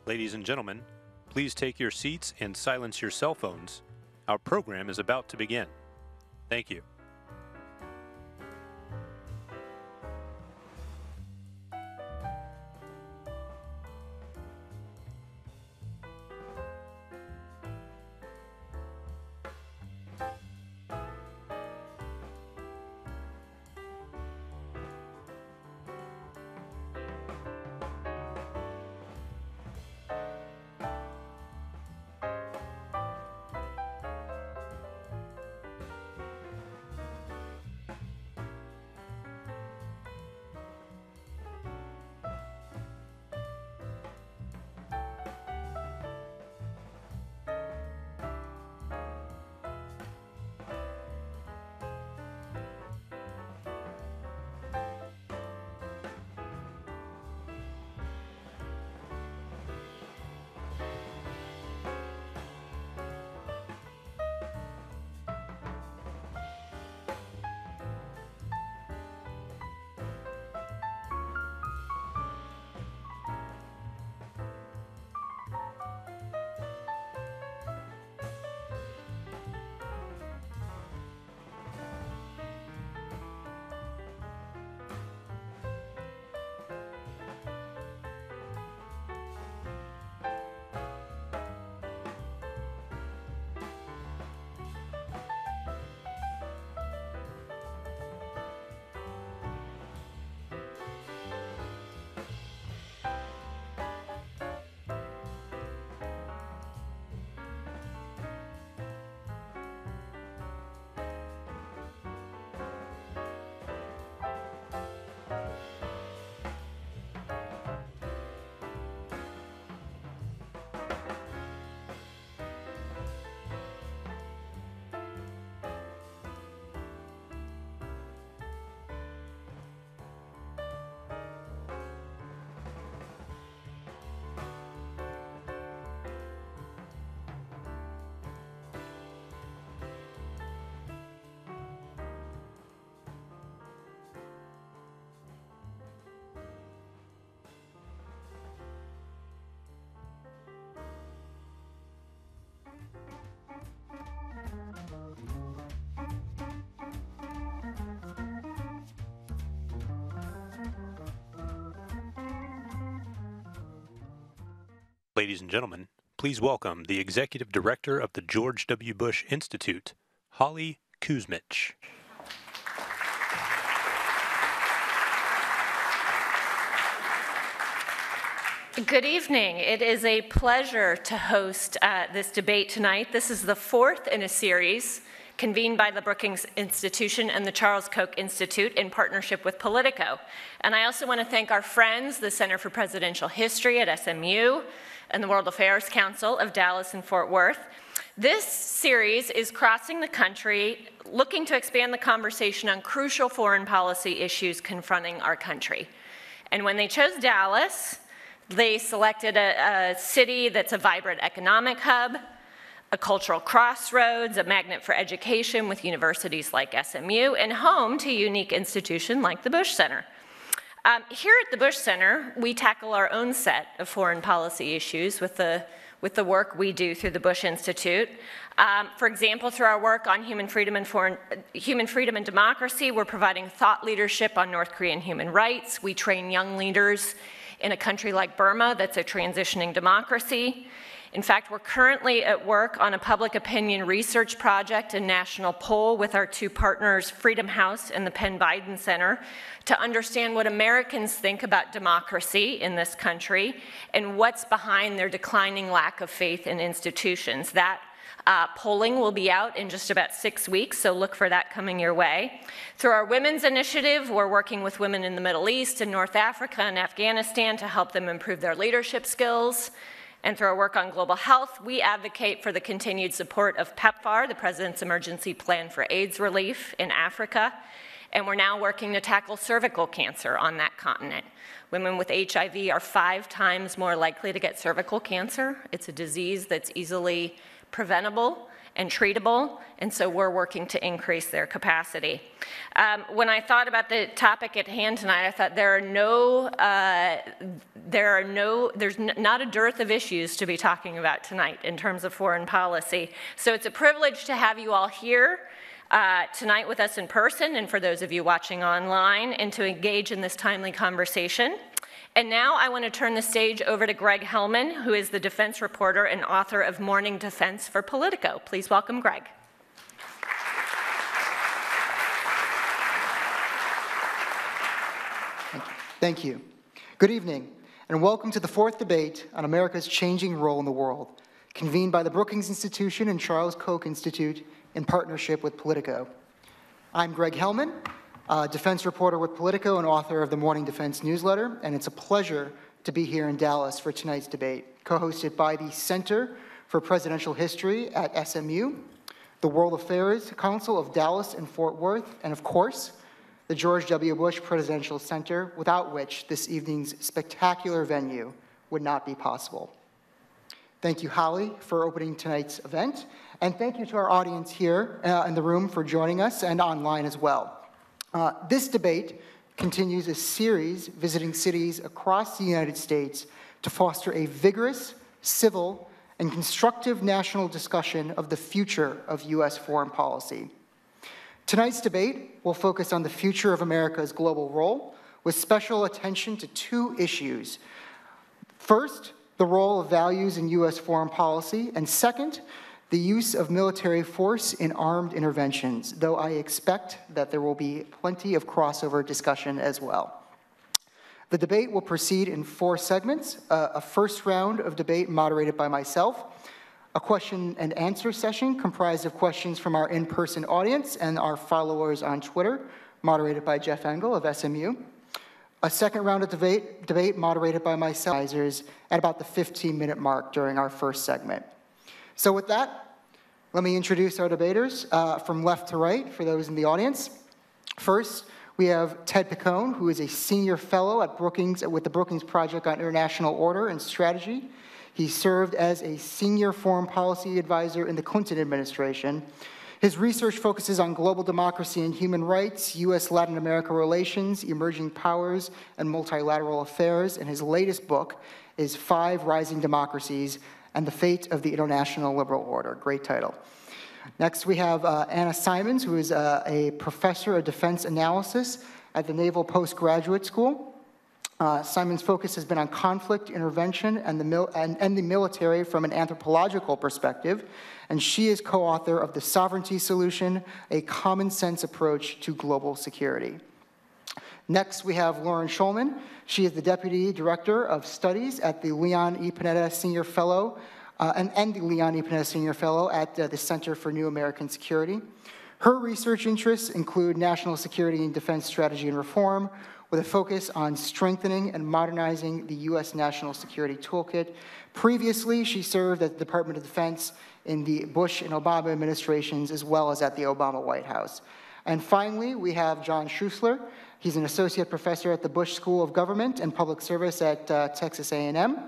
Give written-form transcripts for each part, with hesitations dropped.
Ladies and gentlemen, please take your seats and silence your cell phones. Our program is about to begin. Thank you. Ladies and gentlemen, please welcome the Executive Director of the George W. Bush Institute, Holly Kuzmich. Good evening. It is a pleasure to host this debate tonight. This is the fourth in a series convened by the Brookings Institution and the Charles Koch Institute in partnership with POLITICO. And I also want to thank our friends, the Center for Presidential History at SMU and the World Affairs Council of Dallas and Fort Worth. This series is crossing the country, looking to expand the conversation on crucial foreign policy issues confronting our country. And when they chose Dallas, they selected a city that's a vibrant economic hub, a cultural crossroads, a magnet for education with universities like SMU, and home to a unique institution like the Bush Center. Here at the Bush Center, we tackle our own set of foreign policy issues with the work we do through the Bush Institute. For example, through our work on human freedom and democracy, we're providing thought leadership on North Korean human rights. We train young leaders in a country like Burma that's a transitioning democracy. In fact, we're currently at work on a public opinion research project and national poll with our two partners, Freedom House and the Penn Biden Center, to understand what Americans think about democracy in this country and what's behind their declining lack of faith in institutions. That polling will be out in just about 6 weeks, so look for that coming your way. Through our Women's Initiative, we're working with women in the Middle East and North Africa and Afghanistan to help them improve their leadership skills. And through our work on global health, we advocate for the continued support of PEPFAR, the President's Emergency Plan for AIDS Relief in Africa. And we're now working to tackle cervical cancer on that continent. Women with HIV are 5 times more likely to get cervical cancer. It's a disease that's easily preventable, and treatable, and so we're working to increase their capacity. When I thought about the topic at hand tonight, I thought there's not a dearth of issues to be talking about tonight in terms of foreign policy. So it's a privilege to have you all here tonight with us in person, and for those of you watching online, and to engage in this timely conversation. And now I want to turn the stage over to Gregg Hellman, who is the defense reporter and author of Morning Defense for Politico. Please welcome Gregg. Thank you. Good evening, and welcome to the fourth debate on America's changing role in the world, convened by the Brookings Institution and Charles Koch Institute in partnership with Politico. I'm Gregg Hellman, defense reporter with Politico and author of the Morning Defense newsletter, and it's a pleasure to be here in Dallas for tonight's debate, co-hosted by the Center for Presidential History at SMU, the World Affairs Council of Dallas and Fort Worth, and of course, the George W. Bush Presidential Center, without which this evening's spectacular venue would not be possible. Thank you, Holly, for opening tonight's event, and thank you to our audience here in the room for joining us and online as well. This debate continues a series visiting cities across the United States to foster a vigorous, civil, and constructive national discussion of the future of U.S. foreign policy. Tonight's debate will focus on the future of America's global role, with special attention to two issues. First, the role of values in U.S. foreign policy, and second, the use of military force in armed interventions, though I expect that there will be plenty of crossover discussion as well. The debate will proceed in 4 segments, a first round of debate moderated by myself, a question and answer session comprised of questions from our in-person audience and our followers on Twitter, moderated by Jeff Engel of SMU, a second round of debate moderated by myself at about the 15-minute mark during our first segment. So with that, let me introduce our debaters from left to right for those in the audience. First, we have Ted Picone, who is a senior fellow at Brookings with the Brookings Project on International Order and Strategy. He served as a senior foreign policy advisor in the Clinton administration. His research focuses on global democracy and human rights, U.S.-Latin America relations, emerging powers, and multilateral affairs, and his latest book is 5 Rising Democracies and the Fate of the International Liberal Order. Great title. Next, we have Anna Simons, who is a professor of defense analysis at the Naval Postgraduate School. Simons' focus has been on conflict intervention and the military from an anthropological perspective, and she is co-author of The Sovereignty Solution, a common-sense approach to global security. Next, we have Lauren Schulman. She is the Deputy Director of Studies at the Leon E. Panetta Senior Fellow, and the Leon E. Panetta Senior Fellow at the Center for New American Security. Her research interests include national security and defense strategy and reform, with a focus on strengthening and modernizing the U.S. national security toolkit. Previously, she served at the Department of Defense in the Bush and Obama administrations, as well as at the Obama White House. And finally, we have John Schuessler. He's an associate professor at the Bush School of Government and Public Service at Texas A&M.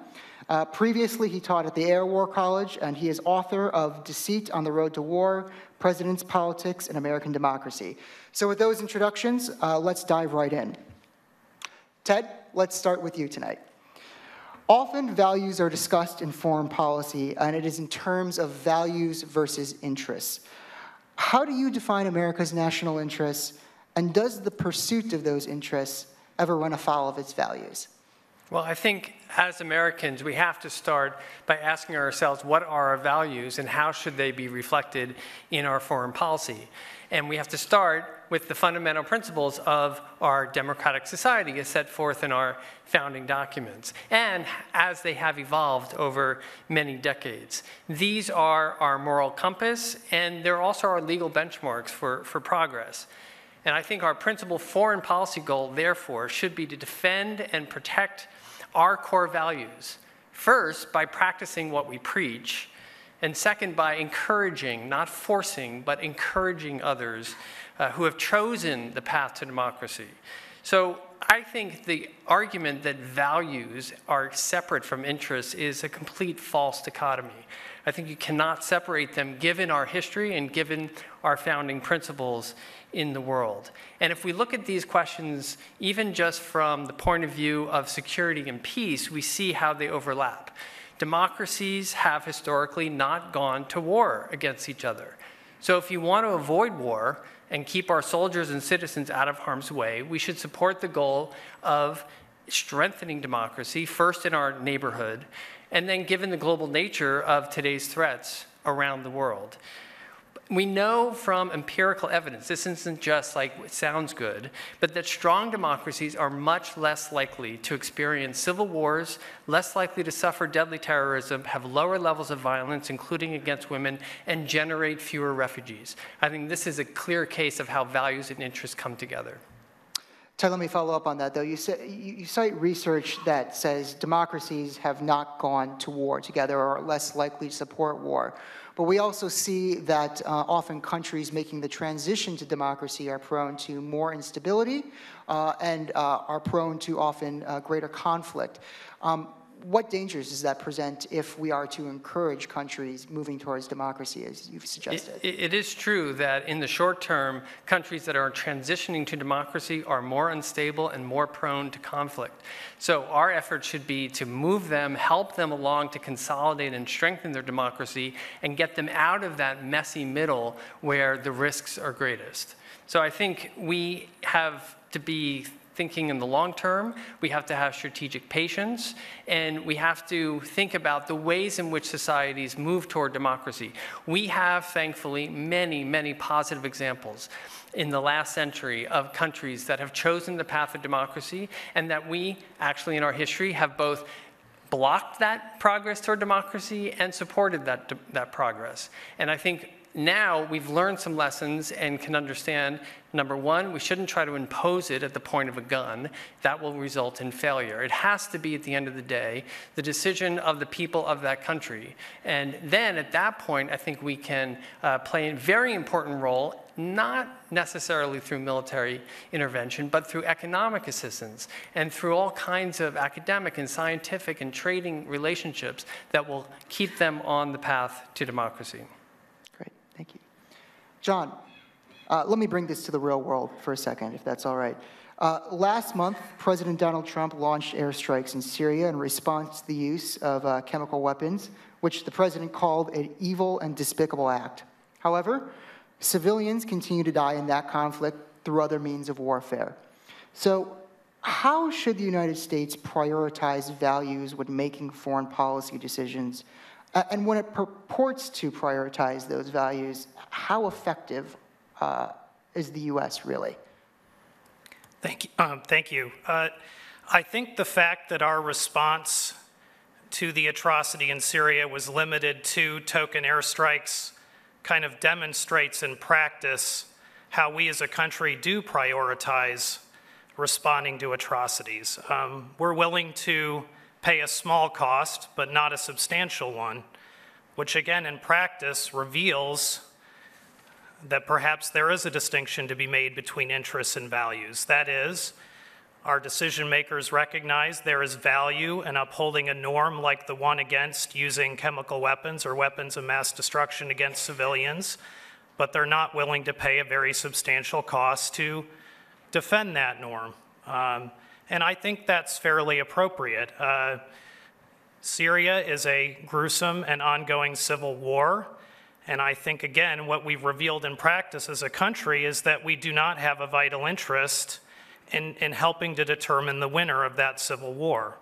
Previously, he taught at the Air War College, and he is author of Deceit on the Road to War, President's Politics and American Democracy. So with those introductions, let's dive right in. Ted, let's start with you tonight. Often values are discussed in foreign policy, and it is in terms of values versus interests. How do you define America's national interests, and does the pursuit of those interests ever run afoul of its values? Well, I think as Americans, we have to start by asking ourselves, what are our values and how should they be reflected in our foreign policy? And we have to start with the fundamental principles of our democratic society as set forth in our founding documents, and as they have evolved over many decades. These are our moral compass, and they're also our legal benchmarks for progress. And I think our principal foreign policy goal, therefore, should be to defend and protect our core values, first, by practicing what we preach, and second, by encouraging, not forcing, but encouraging others who have chosen the path to democracy So I think the argument that values are separate from interests is a complete false dichotomy. I think you cannot separate them given our history and given our founding principles in the world. And if we look at these questions, even just from the point of view of security and peace, we see how they overlap. Democracies have historically not gone to war against each other. So if you want to avoid war and keep our soldiers and citizens out of harm's way, we should support the goal of strengthening democracy, first in our neighborhood, and then given the global nature of today's threats around the world. We know from empirical evidence, this isn't just like it sounds good, but that strong democracies are much less likely to experience civil wars, less likely to suffer deadly terrorism, have lower levels of violence, including against women, and generate fewer refugees. I think this is a clear case of how values and interests come together. Ted, let me follow up on that, though. You cite research that says democracies have not gone to war together or are less likely to support war. But we also see that often countries making the transition to democracy are prone to more instability and are prone to often greater conflict. What dangers does that present if we are to encourage countries moving towards democracy, as you've suggested? It is true that in the short term, countries that are transitioning to democracy are more unstable and more prone to conflict. So our effort should be to move them, help them along to consolidate and strengthen their democracy and get them out of that messy middle where the risks are greatest. So I think we have to be thinking in the long term, we have to have strategic patience, and we have to think about the ways in which societies move toward democracy. We have, thankfully, many, many positive examples in the last century of countries that have chosen the path of democracy, and that we actually in our history have both blocked that progress toward democracy and supported that progress. And I think now we've learned some lessons and can understand, number one, we shouldn't try to impose it at the point of a gun. That will result in failure. It has to be, at the end of the day, the decision of the people of that country. And then at that point, I think we can play a very important role, not necessarily through military intervention, but through economic assistance and through all kinds of academic and scientific and trading relationships that will keep them on the path to democracy. Thank you. John, let me bring this to the real world for a second, if that's all right. Last month, President Donald Trump launched airstrikes in Syria in response to the use of chemical weapons, which the president called an evil and despicable act. However, civilians continue to die in that conflict through other means of warfare. So how should the United States prioritize values when making foreign policy decisions? And when it purports to prioritize those values, how effective is the U.S. really? Thank you. I think the fact that our response to the atrocity in Syria was limited to token airstrikes kind of demonstrates in practice how we as a country do prioritize responding to atrocities. We're willing to pay a small cost, but not a substantial one, which again in practice reveals that perhaps there is a distinction to be made between interests and values. That is, our decision makers recognize there is value in upholding a norm like the one against using chemical weapons or weapons of mass destruction against civilians, but they're not willing to pay a very substantial cost to defend that norm. And I think that's fairly appropriate. Syria is a gruesome and ongoing civil war. And I think, again, what we've revealed in practice as a country is that we do not have a vital interest in helping to determine the winner of that civil war,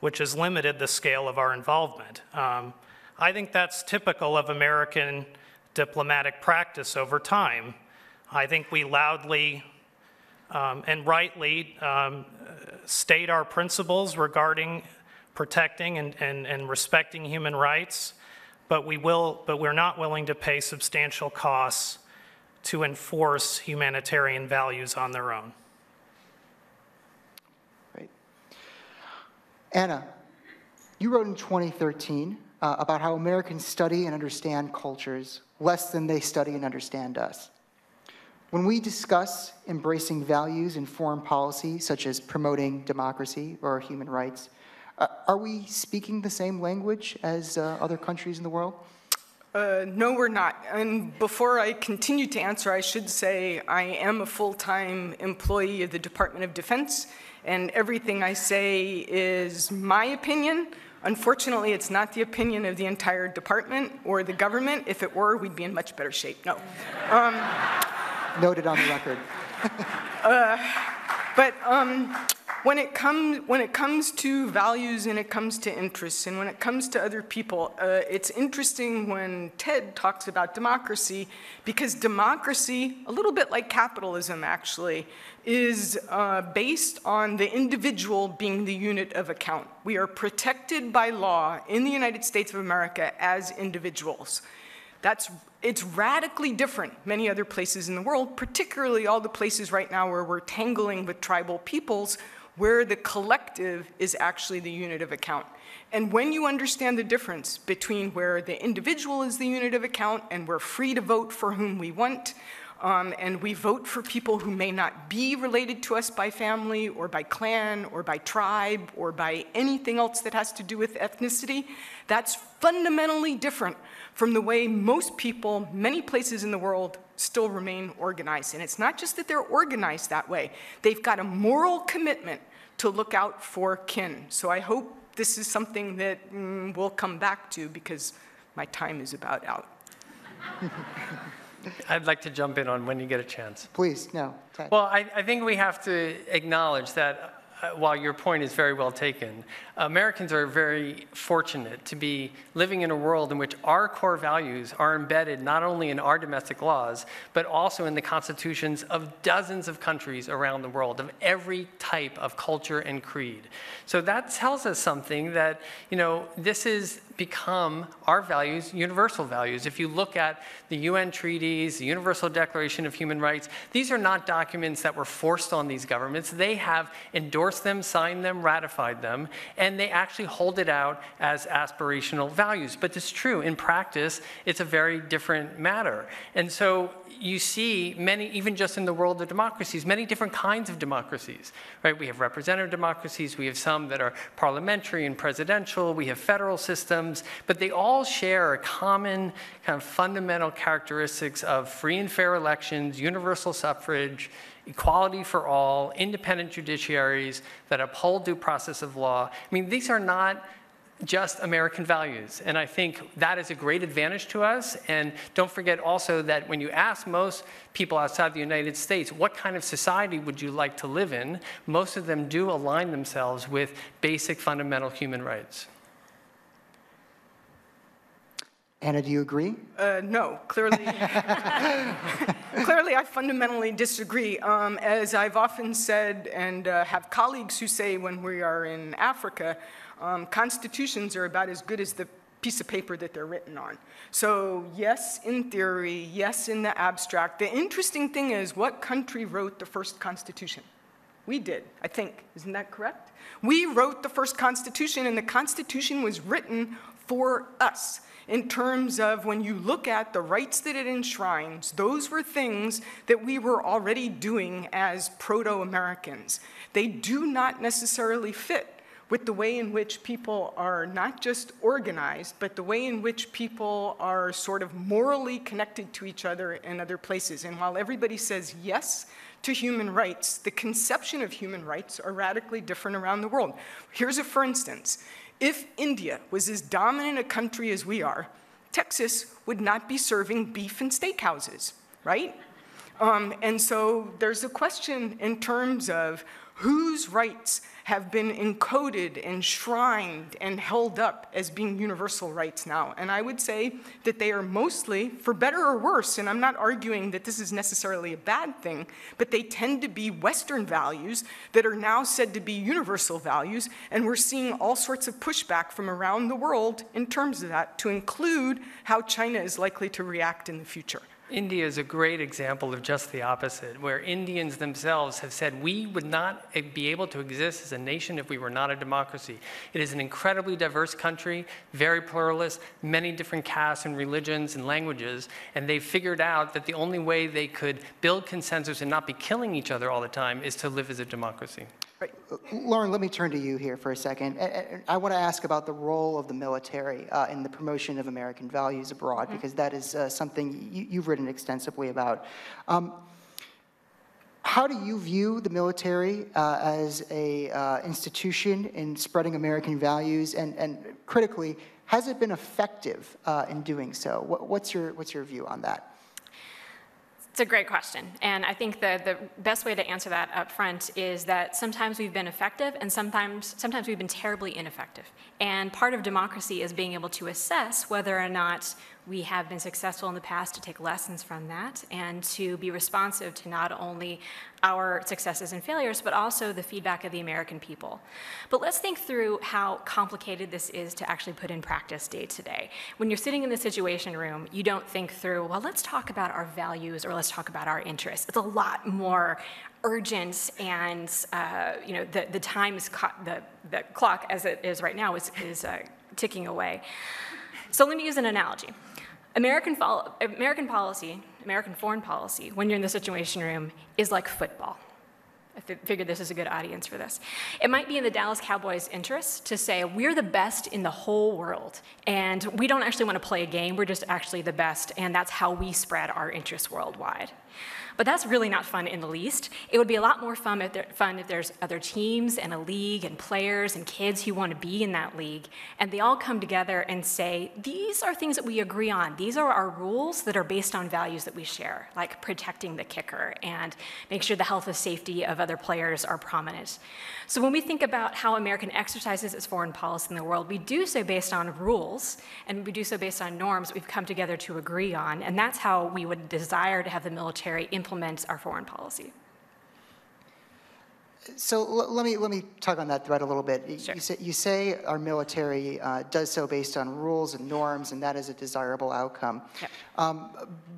which has limited the scale of our involvement. I think that's typical of American diplomatic practice over time. I think we loudly and rightly state our principles regarding protecting and respecting human rights, but we're not willing to pay substantial costs to enforce humanitarian values on their own. Great. Anna, you wrote in 2013 about how Americans study and understand cultures less than they study and understand us. When we discuss embracing values in foreign policy, such as promoting democracy or human rights, are we speaking the same language as other countries in the world? No, we're not. And before I continue to answer, I should say I am a full-time employee of the Department of Defense, and everything I say is my opinion. Unfortunately, it's not the opinion of the entire department or the government. If it were, we'd be in much better shape. No. Noted on the record. But when it comes to values and it comes to interests and when it comes to other people, it's interesting when Ted talks about democracy, because democracy, a little bit like capitalism actually, is based on the individual being the unit of account. We are protected by law in the United States of America as individuals. It's radically different many other places in the world, particularly all the places right now where we're tangling with tribal peoples, where the collective is actually the unit of account. And when you understand the difference between where the individual is the unit of account and we're free to vote for whom we want, and we vote for people who may not be related to us by family or by clan or by tribe or by anything else that has to do with ethnicity, that's fundamentally different from the way most people, many places in the world, still remain organized. And it's not just that they're organized that way. They've got a moral commitment to look out for kin. So I hope this is something that we'll come back to, because my time is about out. I'd like to jump in on when you get a chance. Please, no. Ted. Well, I think we have to acknowledge that while your point is very well taken, Americans are very fortunate to be living in a world in which our core values are embedded not only in our domestic laws, but also in the constitutions of dozens of countries around the world, of every type of culture and creed. So that tells us something that, this is become our values, universal values. If you look at the UN treaties, the Universal Declaration of Human Rights, these are not documents that were forced on these governments. They have endorsed them, signed them, ratified them, and they actually hold it out as aspirational values. But it's true, in practice, it's a very different matter. And so you see many, even just in the world of democracies, many different kinds of democracies, right? We have representative democracies, we have some that are parliamentary and presidential, we have federal systems, but they all share a common kind of fundamental characteristics of free and fair elections, universal suffrage, equality for all, independent judiciaries that uphold due process of law. I mean, these are not just American values. And I think that is a great advantage to us. And don't forget also that when you ask most people outside the United States, what kind of society would you like to live in, most of them do align themselves with basic fundamental human rights. Anna, do you agree? No, clearly. Clearly, I fundamentally disagree. As I've often said, and have colleagues who say when we are in Africa, constitutions are about as good as the piece of paper that they're written on. So yes, in theory, yes, in the abstract. The interesting thing is, what country wrote the first constitution? We did, I think. Isn't that correct? We wrote the first constitution, and the constitution was written for us. In terms of when you look at the rights that it enshrines, those were things that we were already doing as proto-Americans. They do not necessarily fit with the way in which people are not just organized, but the way in which people are sort of morally connected to each other in other places. And while everybody says yes to human rights, the conception of human rights are radically different around the world. Here's a for instance. If India was as dominant a country as we are, Texas would not be serving beef in steakhouses, right? And so there's a question in terms of whose rights have been encoded, enshrined, and held up as being universal rights now. And I would say that they are mostly, for better or worse, and I'm not arguing that this is necessarily a bad thing, but they tend to be Western values that are now said to be universal values, and we're seeing all sorts of pushback from around the world in terms of that, to include how China is likely to react in the future. India is a great example of just the opposite, where Indians themselves have said we would not be able to exist as a nation if we were not a democracy. It is an incredibly diverse country, very pluralist, many different castes and religions and languages, and they've figured out that the only way they could build consensus and not be killing each other all the time is to live as a democracy. Right. Lauren, let me turn to you here for a second. I want to ask about the role of the military in the promotion of American values abroad, because that is something you've written extensively about. How do you view the military as a institution in spreading American values, and critically, has it been effective in doing so? What's your view on that? It's a great question, and I think the best way to answer that up front is that sometimes we've been effective and sometimes we've been terribly ineffective. And part of democracy is being able to assess whether or not we have been successful in the past, to take lessons from that and to be responsive to not only our successes and failures, but also the feedback of the American people. But let's think through how complicated this is to actually put in practice day to day. When you're sitting in the Situation Room, you don't think through, well, let's talk about our values or let's talk about our interests. It's a lot more urgent, and the time is the clock as it is right now is ticking away. So let me use an analogy. American foreign policy, when you're in the Situation Room, is like football. I figured this is a good audience for this. It might be in the Dallas Cowboys' interest to say, we're the best in the whole world, and we don't actually want to play a game, we're just actually the best, and that's how we spread our interests worldwide. But that's really not fun in the least. It would be a lot more fun if there's other teams and a league and players and kids who want to be in that league, and they all come together and say, these are things that we agree on. These are our rules that are based on values that we share, like protecting the kicker and make sure the health and safety of other players are prominent. So when we think about how American exercises its foreign policy in the world, we do so based on rules, and we do so based on norms that we've come together to agree on, and that's how we would desire to have the military implement our foreign policy. So let me tug on that thread a little bit. Sure. You say our military does so based on rules and norms, and that is a desirable outcome. Yep.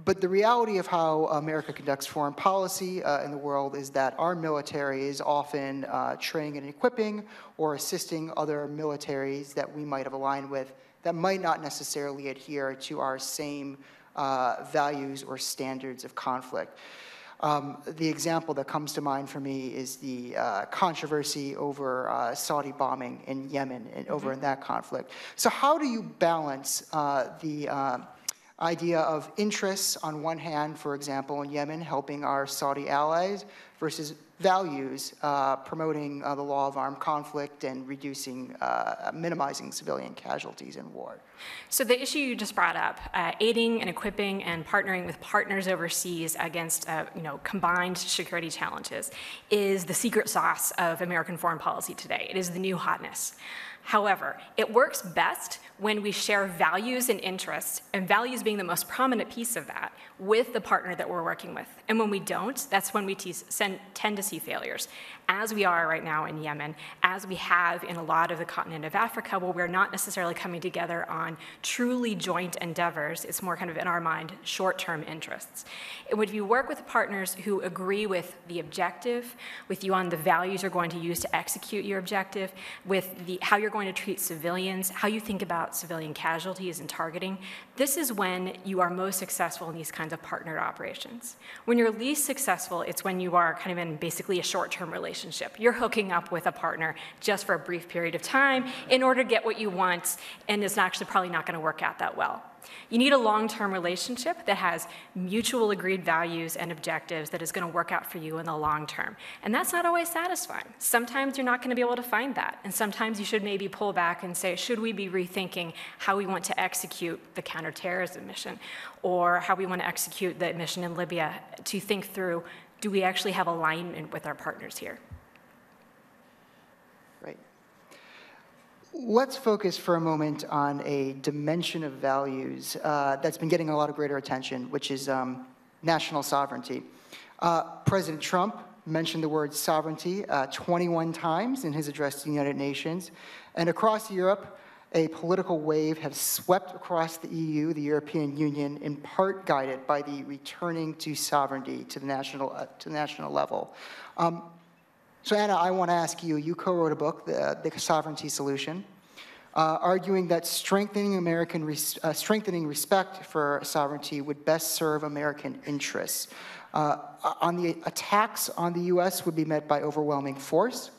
But the reality of how America conducts foreign policy in the world is that our military is often training and equipping or assisting other militaries that we might have aligned with that might not necessarily adhere to our same values or standards of conflict. The example that comes to mind for me is the controversy over Saudi bombing in Yemen and over in that conflict. So how do you balance the idea of interests on one hand, for example, in Yemen, helping our Saudi allies, versus values promoting the law of armed conflict and minimizing civilian casualties in war? So the issue you just brought up, aiding and equipping and partnering with partners overseas against combined security challenges, is the secret sauce of American foreign policy today. It is the new hotness. However, it works best when we share values and interests, and values being the most prominent piece of that, with the partner that we're working with. And when we don't, that's when we tend to see failures, as we are right now in Yemen, as we have in a lot of the continent of Africa, where we're not necessarily coming together on truly joint endeavors. It's more kind of, in our mind, short-term interests. If you work with partners who agree with the objective, with you on the values you're going to use to execute your objective, with how you're going to treat civilians, how you think about civilian casualties and targeting, this is when you are most successful in these kinds of partnered operations. When you're least successful, it's when you are kind of in basically a short-term relationship. You're hooking up with a partner just for a brief period of time in order to get what you want, and it's actually probably not going to work out that well. You need a long-term relationship that has mutual agreed values and objectives that is going to work out for you in the long term. And that's not always satisfying. Sometimes you're not going to be able to find that. And sometimes you should maybe pull back and say, should we be rethinking how we want to execute the counterterrorism mission, or how we want to execute the mission in Libya, to think through, do we actually have alignment with our partners here? Right. Let's focus for a moment on a dimension of values that's been getting a lot of greater attention, which is national sovereignty. President Trump mentioned the word sovereignty 21 times in his address to the United Nations. And across Europe, a political wave has swept across the EU, the European Union, in part guided by the returning to sovereignty to the national level. So Anna, I want to ask you, you co-wrote a book, The Sovereignty Solution, arguing that strengthening respect for sovereignty would best serve American interests. On the attacks on the US would be met by overwhelming force,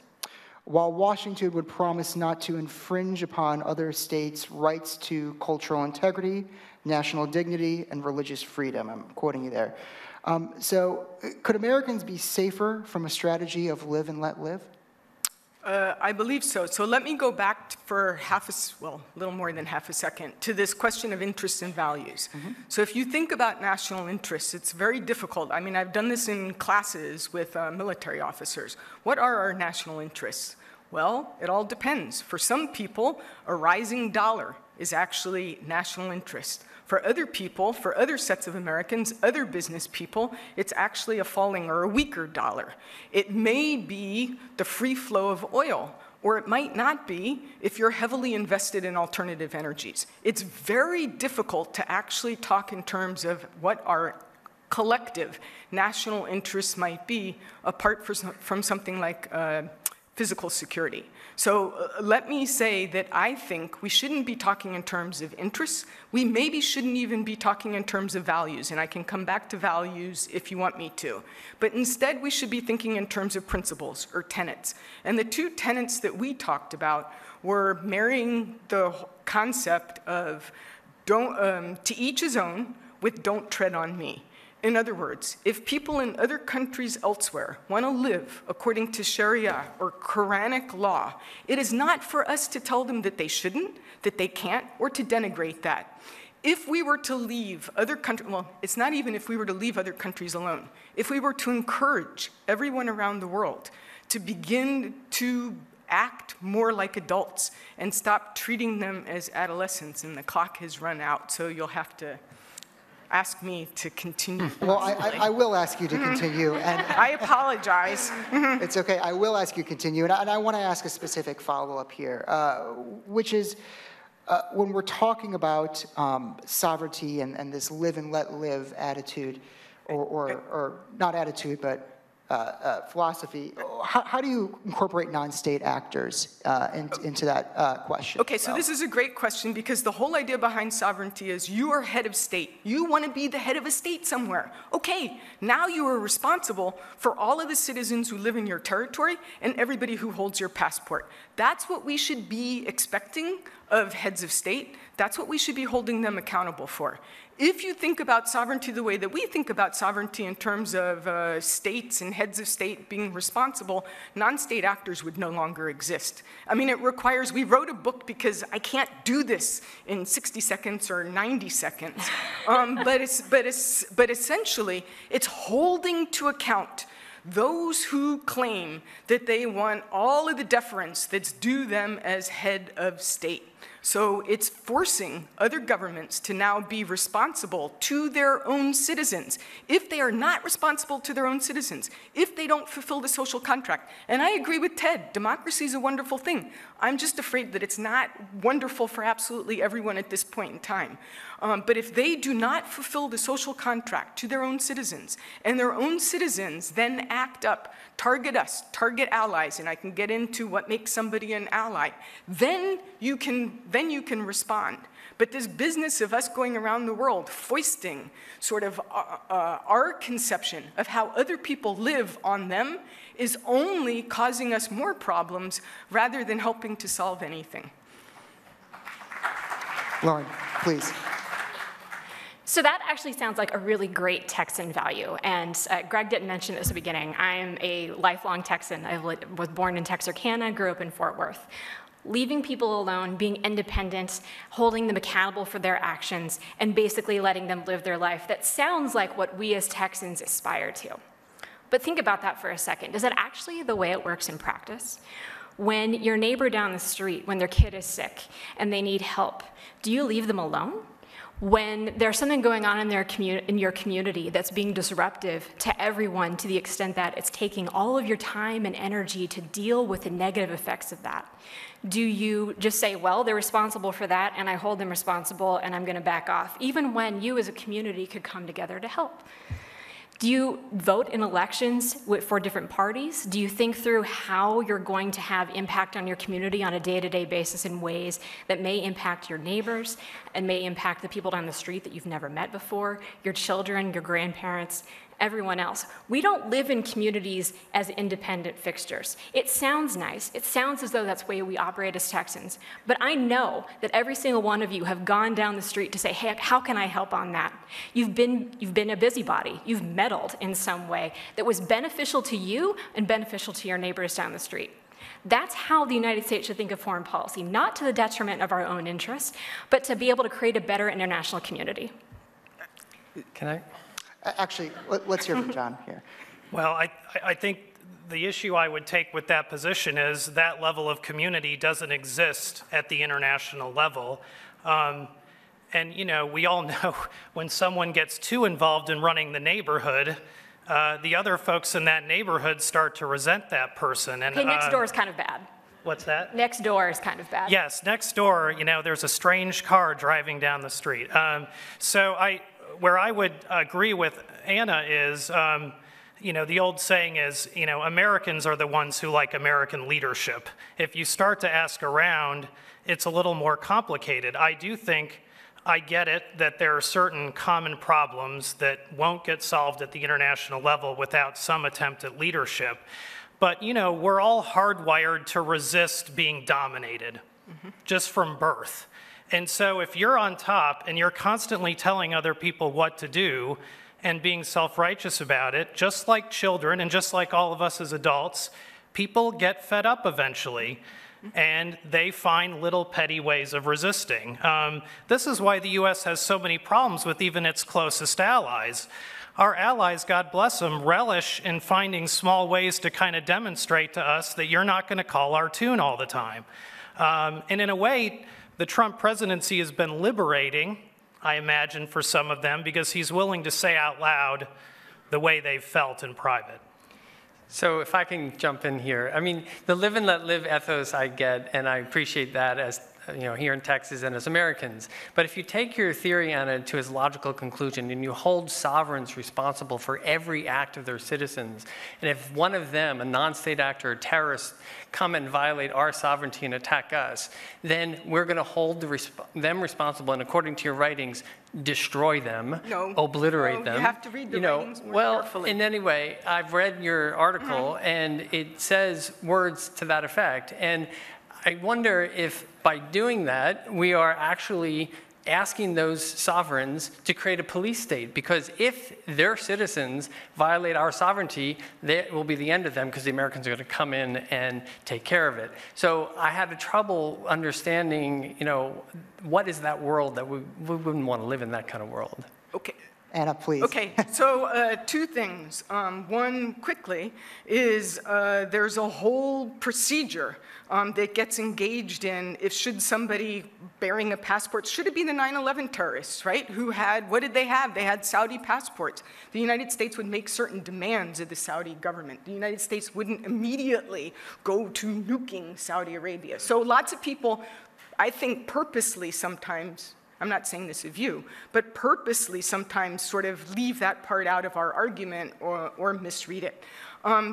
while Washington would promise not to infringe upon other states' rights to cultural integrity, national dignity, and religious freedom. I'm quoting you there. So could Americans be safer from a strategy of live and let live? I believe so. So let me go back for a little more than half a second, to this question of interests and values. Mm-hmm. So if you think about national interests, it's very difficult. I mean, I've done this in classes with military officers. What are our national interests? Well, it all depends. For some people, a rising dollar is actually national interest. For other people, for other sets of Americans, other business people, it's actually a falling or a weaker dollar. It may be the free flow of oil, or it might not be if you're heavily invested in alternative energies. It's very difficult to actually talk in terms of what our collective national interests might be apart from something like physical security. So let me say that I think we shouldn't be talking in terms of interests. We maybe shouldn't even be talking in terms of values, and I can come back to values if you want me to. But instead, we should be thinking in terms of principles or tenets. And the two tenets that we talked about were marrying the concept of to each his own with don't tread on me. In other words, if people in other countries elsewhere want to live according to Sharia or Quranic law, it is not for us to tell them that they shouldn't, that they can't, or to denigrate that. If we were to leave other countries, well, it's not even if we were to leave other countries alone. If we were to encourage everyone around the world to begin to act more like adults and stop treating them as adolescents, and the clock has run out, so you'll have to ask me to continue. Well, I will ask you to continue. And I apologize. It's okay. I will ask you to continue. And I want to ask a specific follow-up here, which is when we're talking about sovereignty and this live and let live attitude, or not attitude, but philosophy, how do you incorporate non-state actors into that question? Okay, so this is a great question because the whole idea behind sovereignty is you are head of state. You want to be the head of a state somewhere. Okay, now you are responsible for all of the citizens who live in your territory and everybody who holds your passport. That's what we should be expecting of heads of state. That's what we should be holding them accountable for. If you think about sovereignty the way that we think about sovereignty in terms of states and heads of state being responsible, non-state actors would no longer exist. I mean, it requires, we wrote a book because I can't do this in 60 seconds or 90 seconds. But essentially, it's holding to account those who claim that they want all of the deference that's due them as head of state. So it's forcing other governments to now be responsible to their own citizens. If they are not responsible to their own citizens, if they don't fulfill the social contract, and I agree with Ted, democracy is a wonderful thing. I'm just afraid that it's not wonderful for absolutely everyone at this point in time. But if they do not fulfill the social contract to their own citizens, and their own citizens then act up, target us, target allies, and I can get into what makes somebody an ally, then you can respond. But this business of us going around the world foisting sort of our conception of how other people live on them is only causing us more problems rather than helping to solve anything. Lauren, please. So that actually sounds like a really great Texan value. And Gregg didn't mention this at the beginning. I'm a lifelong Texan. I was born in Texarkana, grew up in Fort Worth. Leaving people alone, being independent, holding them accountable for their actions, and basically letting them live their life. That sounds like what we as Texans aspire to. But think about that for a second. Is that actually the way it works in practice? When your neighbor down the street, when their kid is sick and they need help, do you leave them alone? When there's something going on in your community that's being disruptive to everyone to the extent that it's taking all of your time and energy to deal with the negative effects of that, do you just say, well, they're responsible for that and I hold them responsible and I'm going to back off, even when you as a community could come together to help? Do you vote in elections for different parties? Do you think through how you're going to have impact on your community on a day-to-day basis in ways that may impact your neighbors and may impact the people down the street that you've never met before, your children, your grandparents, everyone else? We don't live in communities as independent fixtures. It sounds nice. It sounds as though that's the way we operate as Texans. But I know that every single one of you have gone down the street to say, hey, how can I help on that? You've been a busybody. You've meddled in some way that was beneficial to you and beneficial to your neighbors down the street. That's how the United States should think of foreign policy, not to the detriment of our own interests, but to be able to create a better international community. Can I? Actually, let's hear from John here. Well, I think the issue I would take with that position is that level of community doesn't exist at the international level. And, you know, we all know when someone gets too involved in running the neighborhood, the other folks in that neighborhood start to resent that person. And, okay, next door is kind of bad. What's that? Next door is kind of bad. Yes, next door, you know, there's a strange car driving down the street. Where I would agree with Anna is, you know, the old saying is, you know, Americans are the ones who like American leadership. If you start to ask around, it's a little more complicated. I do think I get it that there are certain common problems that won't get solved at the international level without some attempt at leadership. But, you know, we're all hardwired to resist being dominated just from birth. And so if you're on top and you're constantly telling other people what to do and being self-righteous about it, just like children and just like all of us as adults, people get fed up eventually and they find little petty ways of resisting. This is why the US has so many problems with even its closest allies. Our allies, God bless them, relish in finding small ways to kind of demonstrate to us that you're not going to call our tune all the time. And in a way, the Trump presidency has been liberating, I imagine, for some of them because he's willing to say out loud the way they've felt in private. So if I can jump in here, I mean, the live and let live ethos I get, and I appreciate that as, you know, here in Texas and as Americans. But if you take your theory, Anna, to its logical conclusion and you hold sovereigns responsible for every act of their citizens, and if one of them, a non-state actor or terrorist, come and violate our sovereignty and attack us, then we're going to hold them responsible and, according to your writings, destroy them, obliterate them. You have to read the writings more carefully. In any way, I've read your article, and it says words to that effect. And I wonder if by doing that, we are actually asking those sovereigns to create a police state, because if their citizens violate our sovereignty, that will be the end of them because the Americans are going to come in and take care of it. So I had trouble understanding, you know, what is that world that we wouldn't want to live in that kind of world. Okay. Anna, please. Okay, so two things. One, quickly, is there's a whole procedure that gets engaged in if should somebody bearing a passport, should it be the 9/11 terrorists, right? Who had, what did they have? They had Saudi passports. The United States would make certain demands of the Saudi government. The United States wouldn't immediately go to nuking Saudi Arabia. So lots of people, I think purposely sometimes, I'm not saying this of you, but purposely sometimes sort of leave that part out of our argument or misread it.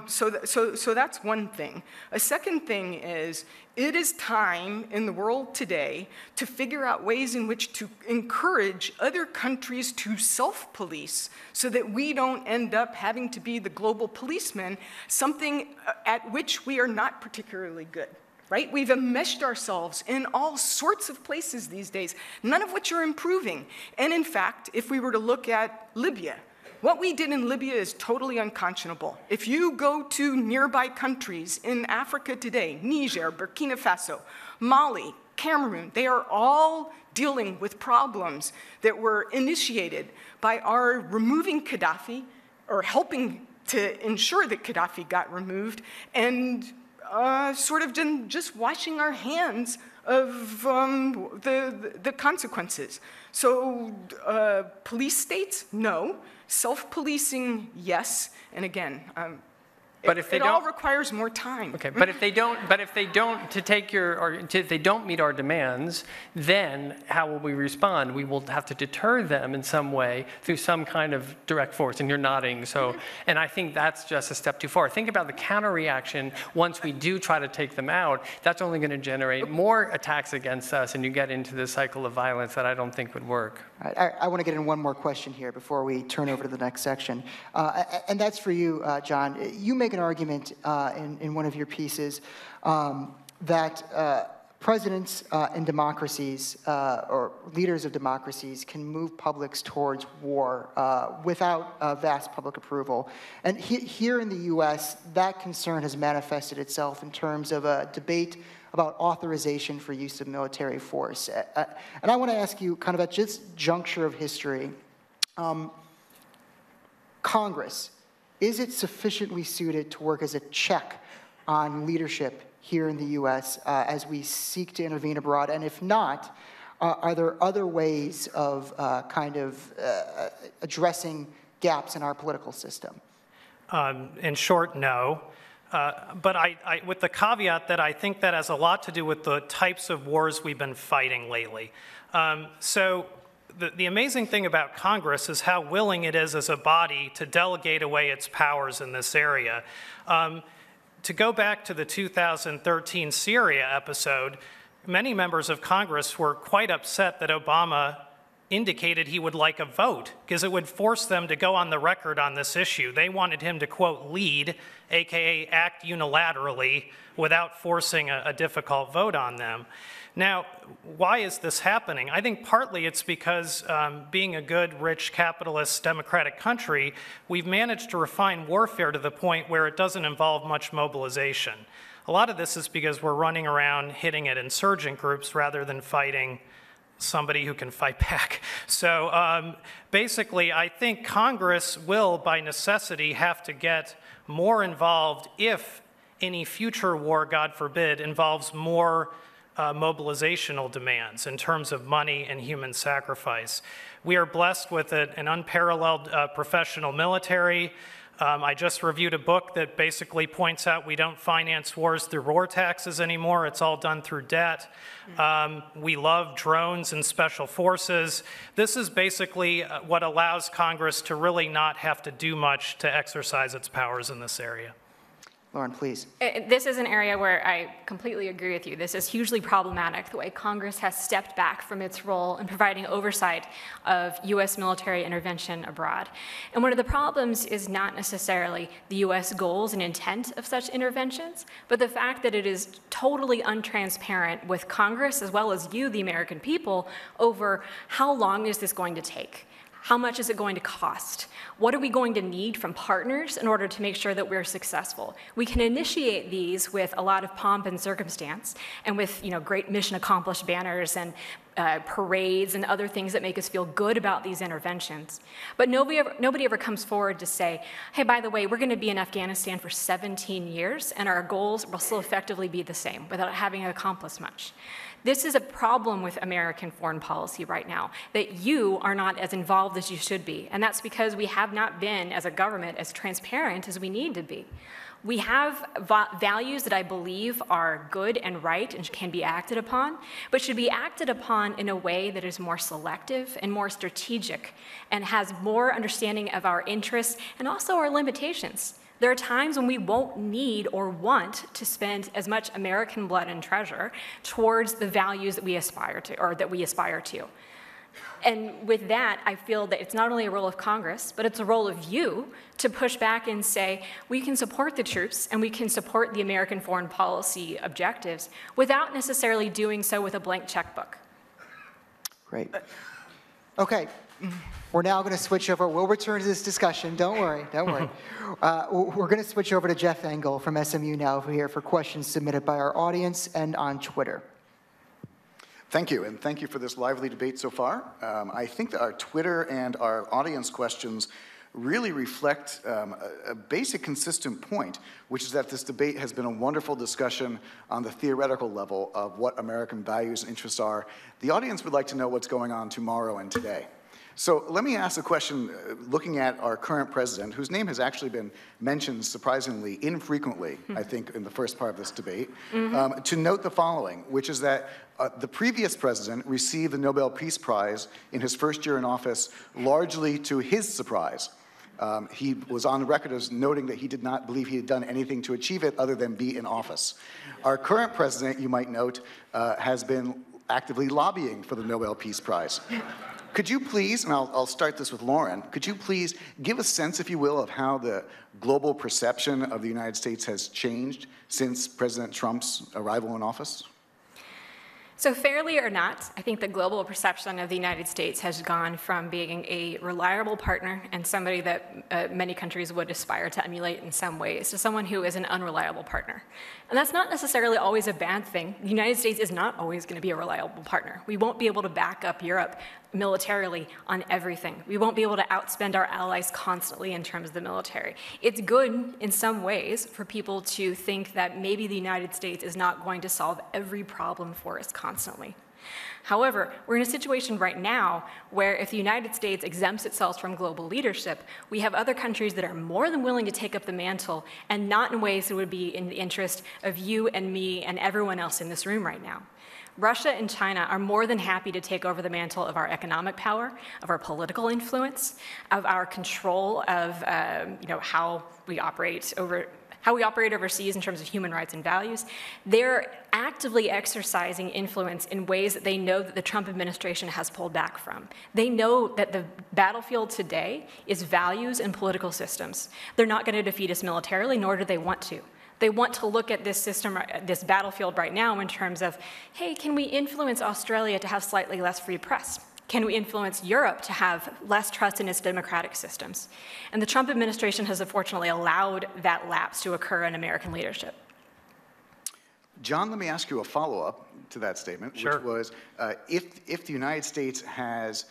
So that's one thing. A second thing is, it is time in the world today to figure out ways in which to encourage other countries to self-police so that we don't end up having to be the global policeman, something at which we are not particularly good. Right? We've enmeshed ourselves in all sorts of places these days, none of which are improving. And in fact, if we were to look at Libya, what we did in Libya is totally unconscionable. If you go to nearby countries in Africa today, Niger, Burkina Faso, Mali, Cameroon, they are all dealing with problems that were initiated by our removing Gaddafi, or helping to ensure that Gaddafi got removed, and sort of just washing our hands of the consequences. So police states, no. Self-policing, yes. And again, but if they it all requires more time. Okay, but if they don't, if they don't meet our demands, then how will we respond? We will have to deter them in some way through some kind of direct force. And you're nodding, so, and I think that's just a step too far. Think about the counter reaction once we do try to take them out. That's only going to generate more attacks against us, and you get into this cycle of violence that I don't think would work. All right, I want to get in one more question here before we turn over to the next section. And that's for you, John. You make an argument in one of your pieces that presidents in democracies or leaders of democracies can move publics towards war without vast public approval. And here in the U.S., that concern has manifested itself in terms of a debate about authorization for use of military force. And I want to ask you, kind of at this juncture of history, Congress, is it sufficiently suited to work as a check on leadership here in the U.S. As we seek to intervene abroad? And if not, are there other ways of addressing gaps in our political system? In short, no. But with the caveat that I think that has a lot to do with the types of wars we've been fighting lately. So the amazing thing about Congress is how willing it is as a body to delegate away its powers in this area. To go back to the 2013 Syria episode, many members of Congress were quite upset that Obama indicated he would like a vote because it would force them to go on the record on this issue. They wanted him to, quote, lead, AKA act unilaterally without forcing a difficult vote on them. Now, why is this happening? I think partly it's because being a good, rich, capitalist, democratic country, we've managed to refine warfare to the point where it doesn't involve much mobilization. A lot of this is because we're running around hitting at insurgent groups rather than fighting somebody who can fight back. So basically, I think Congress will, by necessity, have to get more involved if any future war, God forbid, involves more mobilizational demands in terms of money and human sacrifice. We are blessed with an unparalleled professional military. I just reviewed a book that basically points out we don't finance wars through war taxes anymore. It's all done through debt. We love drones and special forces. This is basically what allows Congress to really not have to do much to exercise its powers in this area. Lauren, please. This is an area where I completely agree with you. This is hugely problematic, the way Congress has stepped back from its role in providing oversight of U.S. military intervention abroad. And one of the problems is not necessarily the U.S. goals and intent of such interventions, but the fact that it is totally untransparent with Congress, as well as you, the American people, over how long is this going to take? How much is it going to cost? What are we going to need from partners in order to make sure that we're successful? We can initiate these with a lot of pomp and circumstance and with great mission accomplished banners and parades and other things that make us feel good about these interventions. But nobody ever comes forward to say, hey, by the way, we're going to be in Afghanistan for 17 years and our goals will still effectively be the same without having accomplished much. This is a problem with American foreign policy right now, that you are not as involved as you should be. And that's because we have not been, as a government, as transparent as we need to be. We have values that I believe are good and right and can be acted upon, but should be acted upon in a way that is more selective and more strategic and has more understanding of our interests and also our limitations. There are times when we won't need or want to spend as much American blood and treasure towards the values that we aspire to, And with that, I feel that it's not only a role of Congress, but it's a role of you to push back and say, we can support the troops and we can support the American foreign policy objectives without necessarily doing so with a blank checkbook. Great. Okay. We're now going to switch over. We'll return to this discussion. Don't worry. Don't worry. We're going to switch over to Jeff Engel from SMU now here for questions submitted by our audience and on Twitter. Thank you, and thank you for this lively debate so far. I think that our Twitter and our audience questions really reflect a basic consistent point, which is that this debate has been a wonderful discussion on the theoretical level of what American values and interests are. The audience would like to know what's going on tomorrow and today. So let me ask a question looking at our current president, whose name has actually been mentioned surprisingly infrequently, I think, in the first part of this debate, to note the following, which is that the previous president received the Nobel Peace Prize in his first year in office largely to his surprise. He was on the record as noting that he did not believe he had done anything to achieve it other than be in office. Our current president, you might note, has been actively lobbying for the Nobel Peace Prize. Could you please, and I'll start this with Lauren, could you please give a sense, if you will, of how the global perception of the United States has changed since President Trump's arrival in office? So fairly or not, I think the global perception of the United States has gone from being a reliable partner and somebody that many countries would aspire to emulate in some ways to someone who is an unreliable partner. And that's not necessarily always a bad thing. The United States is not always going to be a reliable partner. We won't be able to back up Europe militarily on everything. We won't be able to outspend our allies constantly in terms of the military. It's good in some ways for people to think that maybe the United States is not going to solve every problem for us constantly. However, we're in a situation right now where if the United States exempts itself from global leadership, we have other countries that are more than willing to take up the mantle, and not in ways that would be in the interest of you and me and everyone else in this room right now. Russia and China are more than happy to take over the mantle of our economic power, of our political influence, of our control of how we operate overseas in terms of human rights and values. They're actively exercising influence in ways that they know that the Trump administration has pulled back from. They know that the battlefield today is values and political systems. They're not going to defeat us militarily, nor do they want to. They want to look at this system, this battlefield right now in terms of, hey, can we influence Australia to have slightly less free press? Can we influence Europe to have less trust in its democratic systems? And the Trump administration has unfortunately allowed that lapse to occur in American leadership. John, let me ask you a follow-up to that statement, Sure. Which was, if the United States has,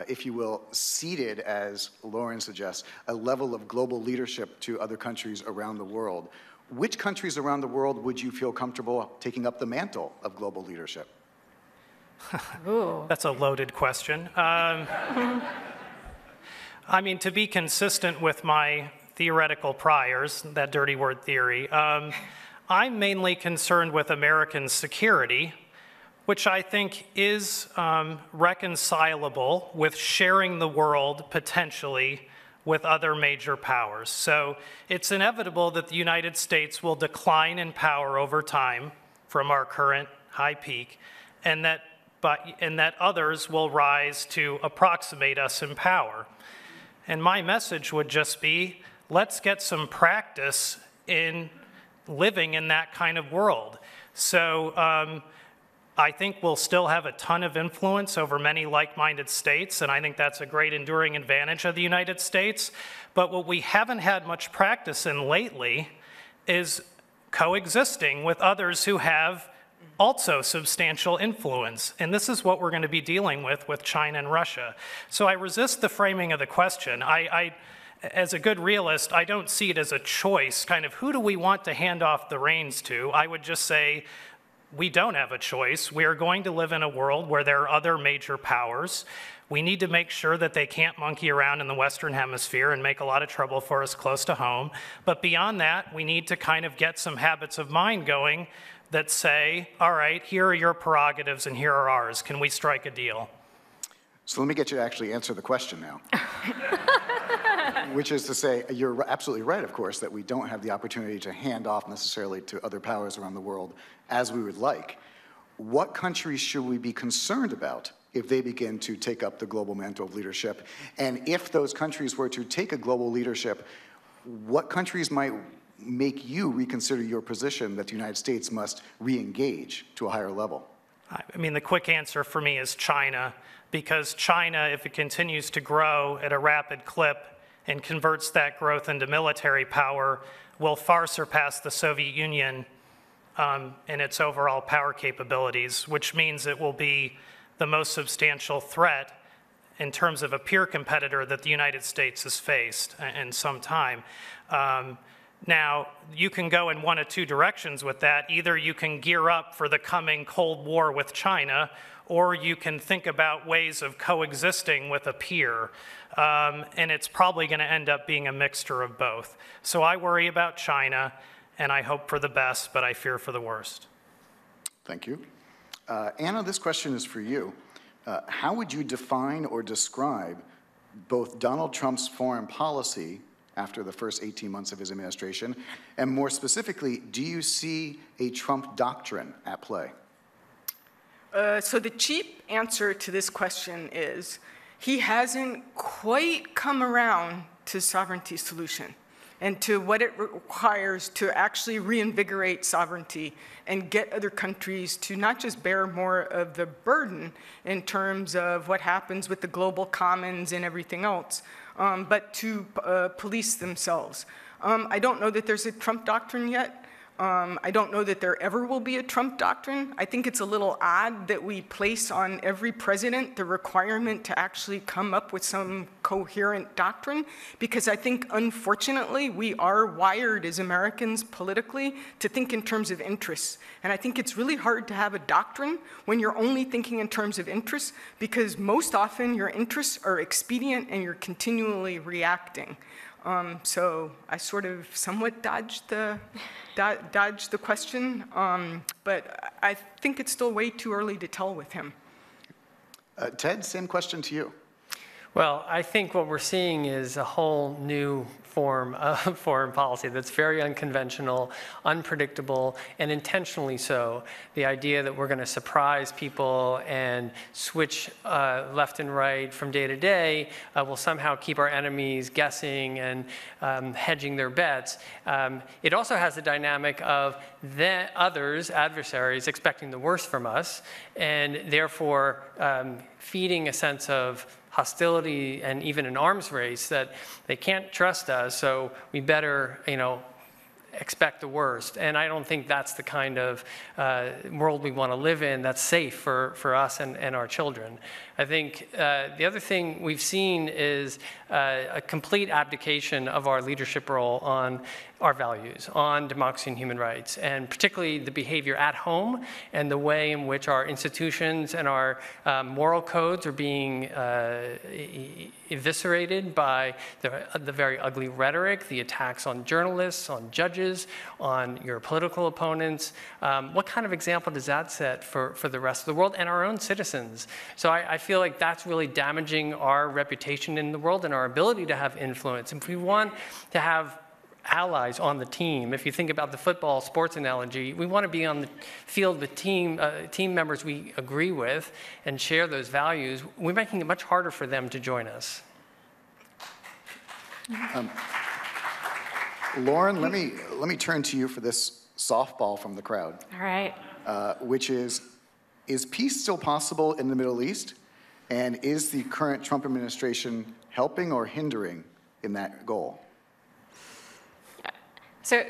if you will, ceded, as Lauren suggests, a level of global leadership to other countries around the world, which countries around the world would you feel comfortable taking up the mantle of global leadership? That's a loaded question. I mean, to be consistent with my theoretical priors, that dirty word theory, I'm mainly concerned with American security, which I think is reconcilable with sharing the world potentially with other major powers. So it's inevitable that the United States will decline in power over time from our current high peak, and that others will rise to approximate us in power. And my message would just be, let's get some practice in living in that kind of world. So I think we'll still have a ton of influence over many like-minded states, and I think that's a great enduring advantage of the United States. But what we haven't had much practice in lately is coexisting with others who have also substantial influence. And this is what we're going to be dealing with China and Russia. So I resist the framing of the question. As a good realist, I don't see it as a choice, kind of who do we want to hand off the reins to? I would just say, we don't have a choice. We are going to live in a world where there are other major powers. We need to make sure that they can't monkey around in the Western Hemisphere and make a lot of trouble for us close to home. But beyond that, we need to kind of get some habits of mind going that say, all right, here are your prerogatives and here are ours. Can we strike a deal? So let me get you to actually answer the question now. Which is to say, you're absolutely right, of course, that we don't have the opportunity to hand off necessarily to other powers around the world as we would like. What countries should we be concerned about if they begin to take up the global mantle of leadership? And if those countries were to take a global leadership, what countries might make you reconsider your position that the United States must re-engage to a higher level? I mean, the quick answer for me is China, because China, if it continues to grow at a rapid clip and converts that growth into military power, will far surpass the Soviet Union in its overall power capabilities, which means it will be the most substantial threat in terms of a peer competitor that the United States has faced in some time. Now, you can go in one of two directions with that. Either you can gear up for the coming Cold War with China, or you can think about ways of coexisting with a peer. And it's probably going to end up being a mixture of both. So I worry about China, and I hope for the best, but I fear for the worst. Thank you. Anna, this question is for you. How would you define or describe both Donald Trump's foreign policy after the first 18 months of his administration, and more specifically, do you see a Trump doctrine at play? So the cheap answer to this question is he hasn't quite come around to sovereignty solution and to what it requires to actually reinvigorate sovereignty and get other countries to not just bear more of the burden in terms of what happens with the global commons and everything else, but to police themselves. I don't know that there's a Trump doctrine yet. I don't know that there ever will be a Trump doctrine. I think it's a little odd that we place on every president the requirement to actually come up with some coherent doctrine, because I think, unfortunately, we are wired as Americans politically to think in terms of interests. And I think it's really hard to have a doctrine when you're only thinking in terms of interests, because most often your interests are expedient and you're continually reacting. So I sort of somewhat dodged the question, but I think it's still way too early to tell with him. Ted, same question to you. Well, I think what we're seeing is a whole new form of foreign policy that's very unconventional, unpredictable, and intentionally so. The idea that we're going to surprise people and switch left and right from day to day will somehow keep our enemies guessing and hedging their bets. It also has the dynamic of the others, adversaries, expecting the worst from us, and therefore feeding a sense of hostility and even an arms race that they can't trust us, so we better, expect the worst. And I don't think that's the kind of world we want to live in that's safe for us and our children. I think the other thing we've seen is a complete abdication of our leadership role on our values, on democracy and human rights, and particularly the behavior at home and the way in which our institutions and our moral codes are being eviscerated by the very ugly rhetoric, the attacks on journalists, on judges, on your political opponents. What kind of example does that set for the rest of the world and our own citizens? So I feel like that's really damaging our reputation in the world and our ability to have influence. If we want to have allies on the team, if you think about the football sports analogy, we want to be on the field with team members we agree with and share those values. We're making it much harder for them to join us. Lauren, let me turn to you for this softball from the crowd. All right. Which is peace still possible in the Middle East? And is the current Trump administration helping or hindering in that goal? So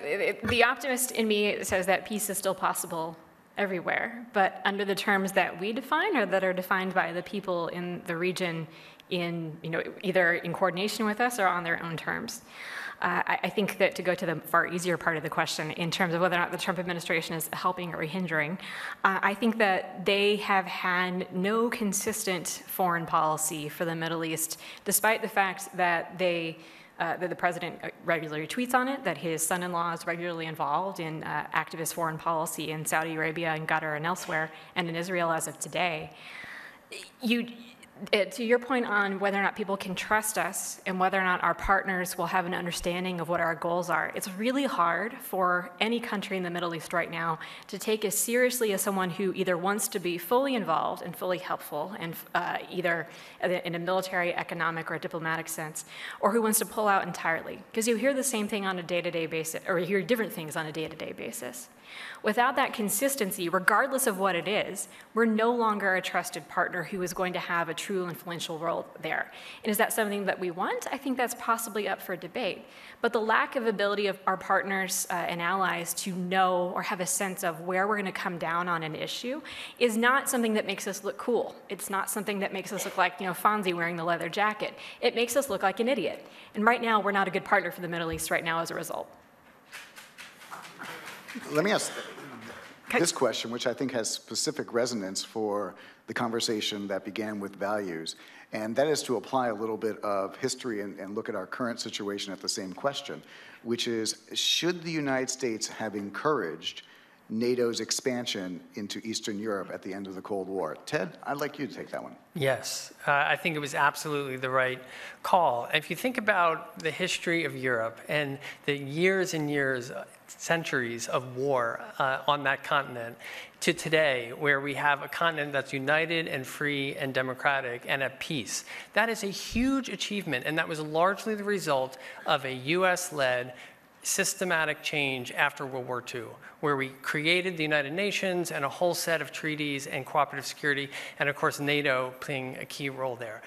the optimist in me says that peace is still possible everywhere, but under the terms that we define or that are defined by the people in the region in, either in coordination with us or on their own terms. I think that to go to the far easier part of the question in terms of whether or not the Trump administration is helping or hindering, I think that they have had no consistent foreign policy for the Middle East, despite the fact that that the president regularly tweets on it, that his son-in-law is regularly involved in activist foreign policy in Saudi Arabia and Qatar and elsewhere, and in Israel as of today. To your point on whether or not people can trust us and whether or not our partners will have an understanding of what our goals are, it's really hard for any country in the Middle East right now to take as seriously as someone who either wants to be fully involved and fully helpful, and either in a military, economic, or diplomatic sense, or who wants to pull out entirely. Because you hear the same thing on a day-to-day basis, or you hear different things on a day-to-day basis. Without that consistency, regardless of what it is, we're no longer a trusted partner who is going to have a true influential role there. And is that something that we want? I think that's possibly up for debate. But the lack of ability of our partners and allies to know or have a sense of where we're going to come down on an issue is not something that makes us look cool. It's not something that makes us look like, Fonzie wearing the leather jacket. It makes us look like an idiot. And right now, we're not a good partner for the Middle East right now as a result. Let me ask this question, which I think has specific resonance for the conversation that began with values, and that is to apply a little bit of history and look at our current situation at the same question, which is, should the United States have encouraged NATO's expansion into Eastern Europe at the end of the Cold War? Ted, I'd like you to take that one. Yes, I think it was absolutely the right call. If you think about the history of Europe and the years and years, centuries of war on that continent, to today, where we have a continent that's united and free and democratic and at peace, that is a huge achievement, and that was largely the result of a US-led systematic change after World War II, where we created the United Nations and a whole set of treaties and cooperative security, and of course NATO playing a key role there.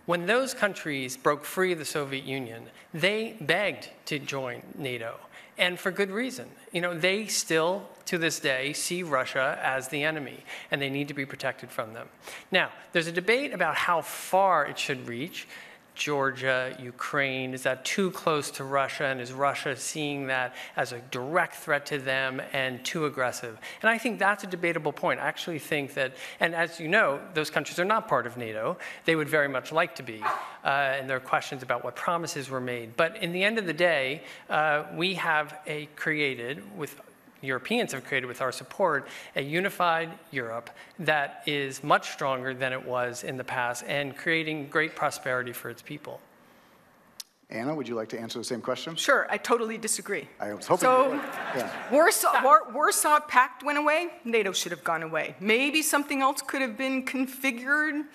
When those countries broke free of the Soviet Union, they begged to join NATO, and for good reason. They still, to this day, see Russia as the enemy, and they need to be protected from them. Now, there's a debate about how far it should reach. Georgia, Ukraine, is that too close to Russia, and is Russia seeing that as a direct threat to them and too aggressive? And I think that's a debatable point. I actually think that, and as you know, those countries are not part of NATO. They would very much like to be, and there are questions about what promises were made. But in the end of the day, we have Europeans have created with our support a unified Europe that is much stronger than it was in the past and creating great prosperity for its people. Anna, would you like to answer the same question? Sure, I totally disagree. I was hoping so, you would. Yeah. Warsaw Pact went away, NATO should have gone away. Maybe something else could have been configured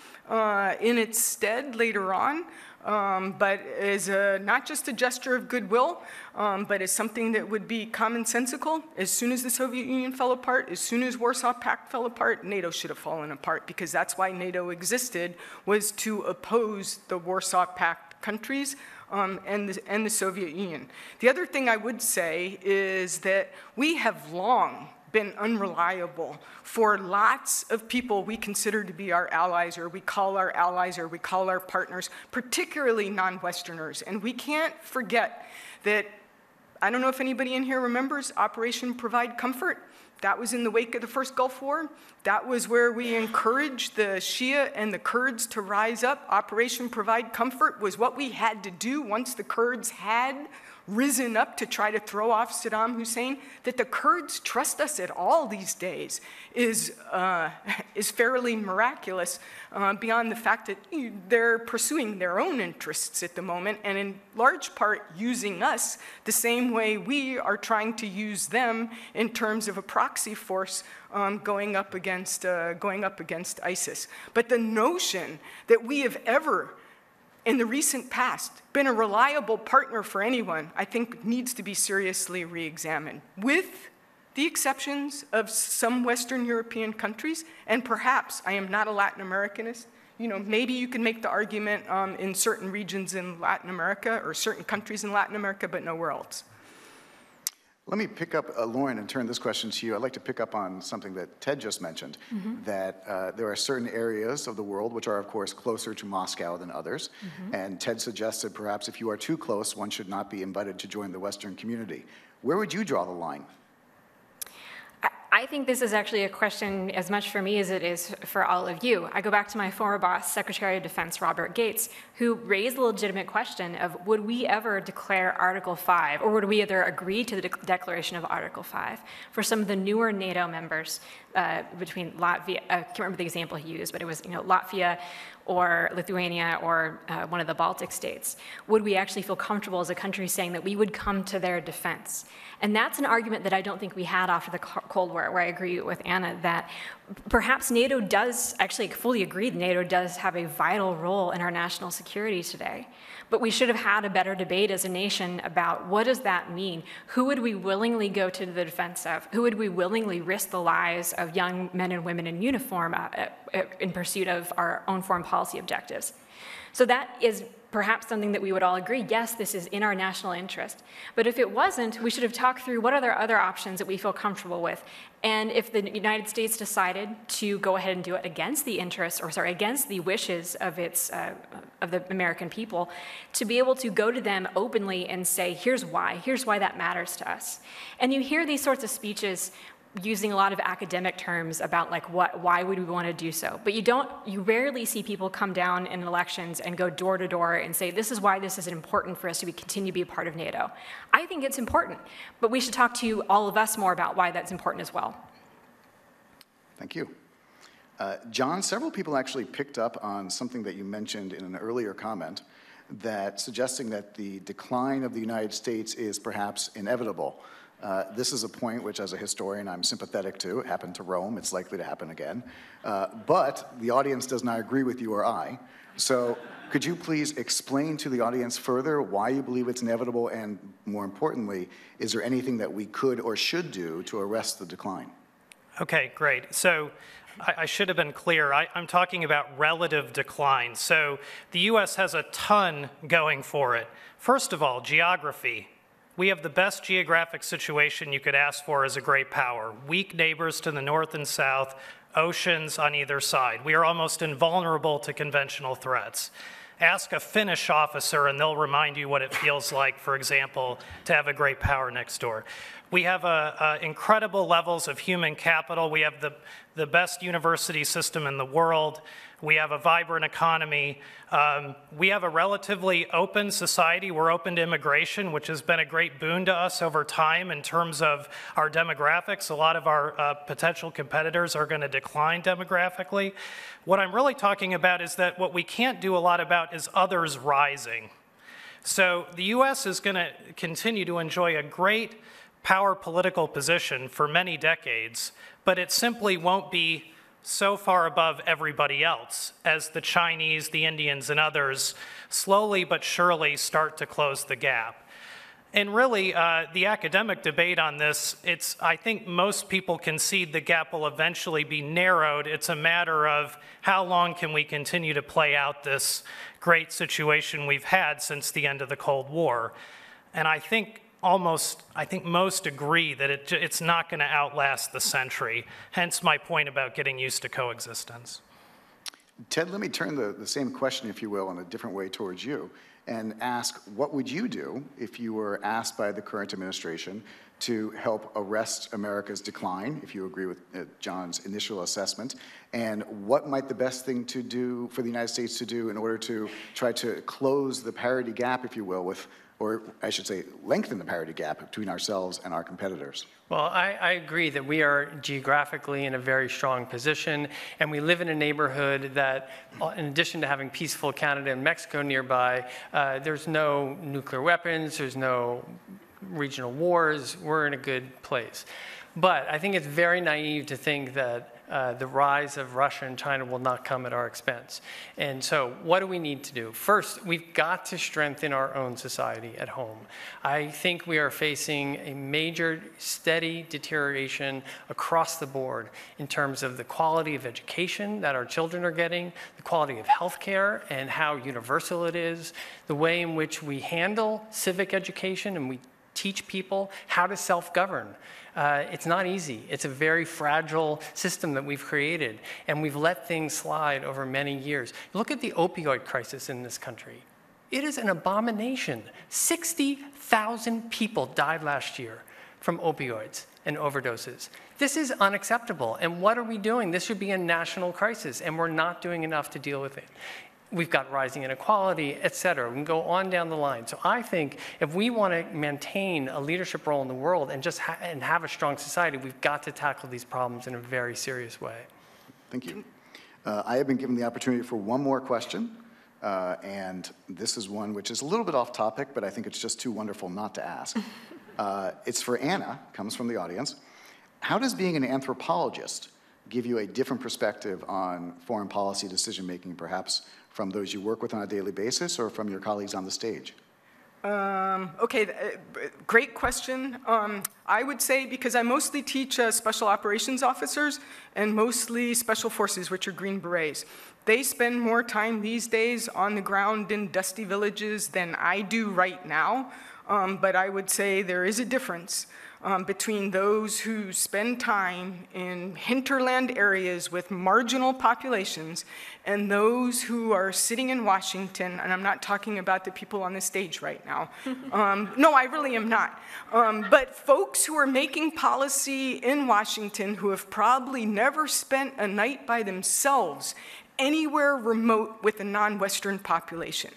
in its stead later on. But as not just a gesture of goodwill, but as something that would be commonsensical. As soon as the Soviet Union fell apart, as soon as Warsaw Pact fell apart, NATO should have fallen apart, because that's why NATO existed, was to oppose the Warsaw Pact countries and the Soviet Union. The other thing I would say is that we have long been unreliable for lots of people we consider to be our allies, or we call our partners, particularly non-Westerners. And we can't forget that, I don't know if anybody in here remembers Operation Provide Comfort. That was in the wake of the first Gulf War. That was where we encouraged the Shia and the Kurds to rise up. Operation Provide Comfort was what we had to do once the Kurds had risen up to try to throw off Saddam Hussein. That the Kurds trust us at all these days is fairly miraculous, beyond the fact that they're pursuing their own interests at the moment, and in large part using us the same way we are trying to use them in terms of a proxy force going up against ISIS. But the notion that we have ever, in the recent past, been a reliable partner for anyone, I think needs to be seriously re-examined, with the exceptions of some Western European countries, and perhaps, I am not a Latin Americanist, maybe you can make the argument in certain regions in Latin America, or certain countries in Latin America, but nowhere else. Let me pick up, Lauren, and turn this question to you. I'd like to pick up on something that Ted just mentioned, that there are certain areas of the world which are, of course, closer to Moscow than others. And Ted suggested perhaps if you are too close, one should not be invited to join the Western community. Where would you draw the line? I think this is actually a question as much for me as it is for all of you. I go back to my former boss, Secretary of Defense Robert Gates, who raised the legitimate question of, would we ever declare Article 5, or would we either agree to the declaration of Article 5 for some of the newer NATO members between Latvia, I can't remember the example he used, but it was Latvia or Lithuania or one of the Baltic states. Would we actually feel comfortable as a country saying that we would come to their defense? And that's an argument that I don't think we had after the Cold War, where I agree with Anna that perhaps NATO does, actually fully agree, NATO does have a vital role in our national security today. But we should have had a better debate as a nation about what does that mean? Who would we willingly go to the defense of? Who would we willingly risk the lives of young men and women in uniform in pursuit of our own foreign policy objectives. So that is perhaps something that we would all agree, yes, this is in our national interest. But if it wasn't, we should have talked through what are the other options that we feel comfortable with. And if the United States decided to go ahead and do it against the interests, or sorry, against the wishes of of the American people, to be able to go to them openly and say, here's why that matters to us. And you hear these sorts of speeches using a lot of academic terms about like why would we want to do so, but you rarely see people come down in elections and go door to door and say this is why this is important for us to continue to be a part of NATO. I think it's important, but we should talk to all of us more about why that's important as well. Thank you. John, several people actually picked up on something that you mentioned in an earlier comment, that suggesting that the decline of the United States is perhaps inevitable. This is a point which, as a historian, I'm sympathetic to. It happened to Rome. It's likely to happen again. But the audience does not agree with you or I. So could you please explain to the audience further why you believe it's inevitable, and more importantly, is there anything that we could or should do to arrest the decline? Okay, great. So I should have been clear. I'm talking about relative decline. So the U.S. has a ton going for it. First of all, geography. We have the best geographic situation you could ask for as a great power. Weak neighbors to the north and south, oceans on either side. We are almost invulnerable to conventional threats. Ask a Finnish officer and they'll remind you what it feels like, for example, to have a great power next door. We have incredible levels of human capital. We have the best university system in the world. We have a vibrant economy. We have a relatively open society. We're open to immigration, which has been a great boon to us over time in terms of our demographics. A lot of our potential competitors are going to decline demographically. What I'm really talking about is that what we can't do a lot about is others rising. So the U.S. is going to continue to enjoy a great power political position for many decades, but it simply won't be so far above everybody else as the Chinese, the Indians, and others slowly but surely start to close the gap. And really, the academic debate on this, I think most people concede the gap will eventually be narrowed. It's a matter of how long can we continue to play out this great situation we've had since the end of the Cold War. And I think most agree that it's not going to outlast the century, hence my point about getting used to coexistence. Ted, let me turn the same question, if you will, in a different way towards you and ask, what would you do if you were asked by the current administration to help arrest America's decline, if you agree with John's initial assessment, and what might the best thing to do for the United States to do in order to try to close the parity gap, if you will, or I should say, lengthen the parity gap between ourselves and our competitors? Well, I agree that we are geographically in a very strong position, and we live in a neighborhood that, in addition to having peaceful Canada and Mexico nearby, there's no nuclear weapons, there's no regional wars. We're in a good place. But I think it's very naive to think that the rise of Russia and China will not come at our expense. And so what do we need to do? First, we've got to strengthen our own society at home. I think we are facing a major, steady deterioration across the board in terms of the quality of education that our children are getting, the quality of healthcare and how universal it is, the way in which we handle civic education and we teach people how to self-govern. It's not easy. It's a very fragile system that we've created, and we've let things slide over many years. Look at the opioid crisis in this country. It is an abomination. 60,000 people died last year from opioids and overdoses. This is unacceptable, and what are we doing? This should be a national crisis, and we're not doing enough to deal with it. We've got rising inequality, et cetera. We can go on down the line. So I think if we want to maintain a leadership role in the world and just have a strong society, we've got to tackle these problems in a very serious way. Thank you. I have been given the opportunity for one more question, and this is one which is a little bit off topic, but I think it's just too wonderful not to ask. It's for Anna, comes from the audience. How does being an anthropologist give you a different perspective on foreign policy decision-making, perhaps from those you work with on a daily basis or from your colleagues on the stage? Okay, great question. I would say, because I mostly teach special operations officers and mostly special forces, which are Green Berets. They spend more time these days on the ground in dusty villages than I do right now. But I would say there is a difference between those who spend time in hinterland areas with marginal populations and those who are sitting in Washington, and I'm not talking about the people on the stage right now. No, I really am not. But folks who are making policy in Washington who have probably never spent a night by themselves anywhere remote with a non-Western population.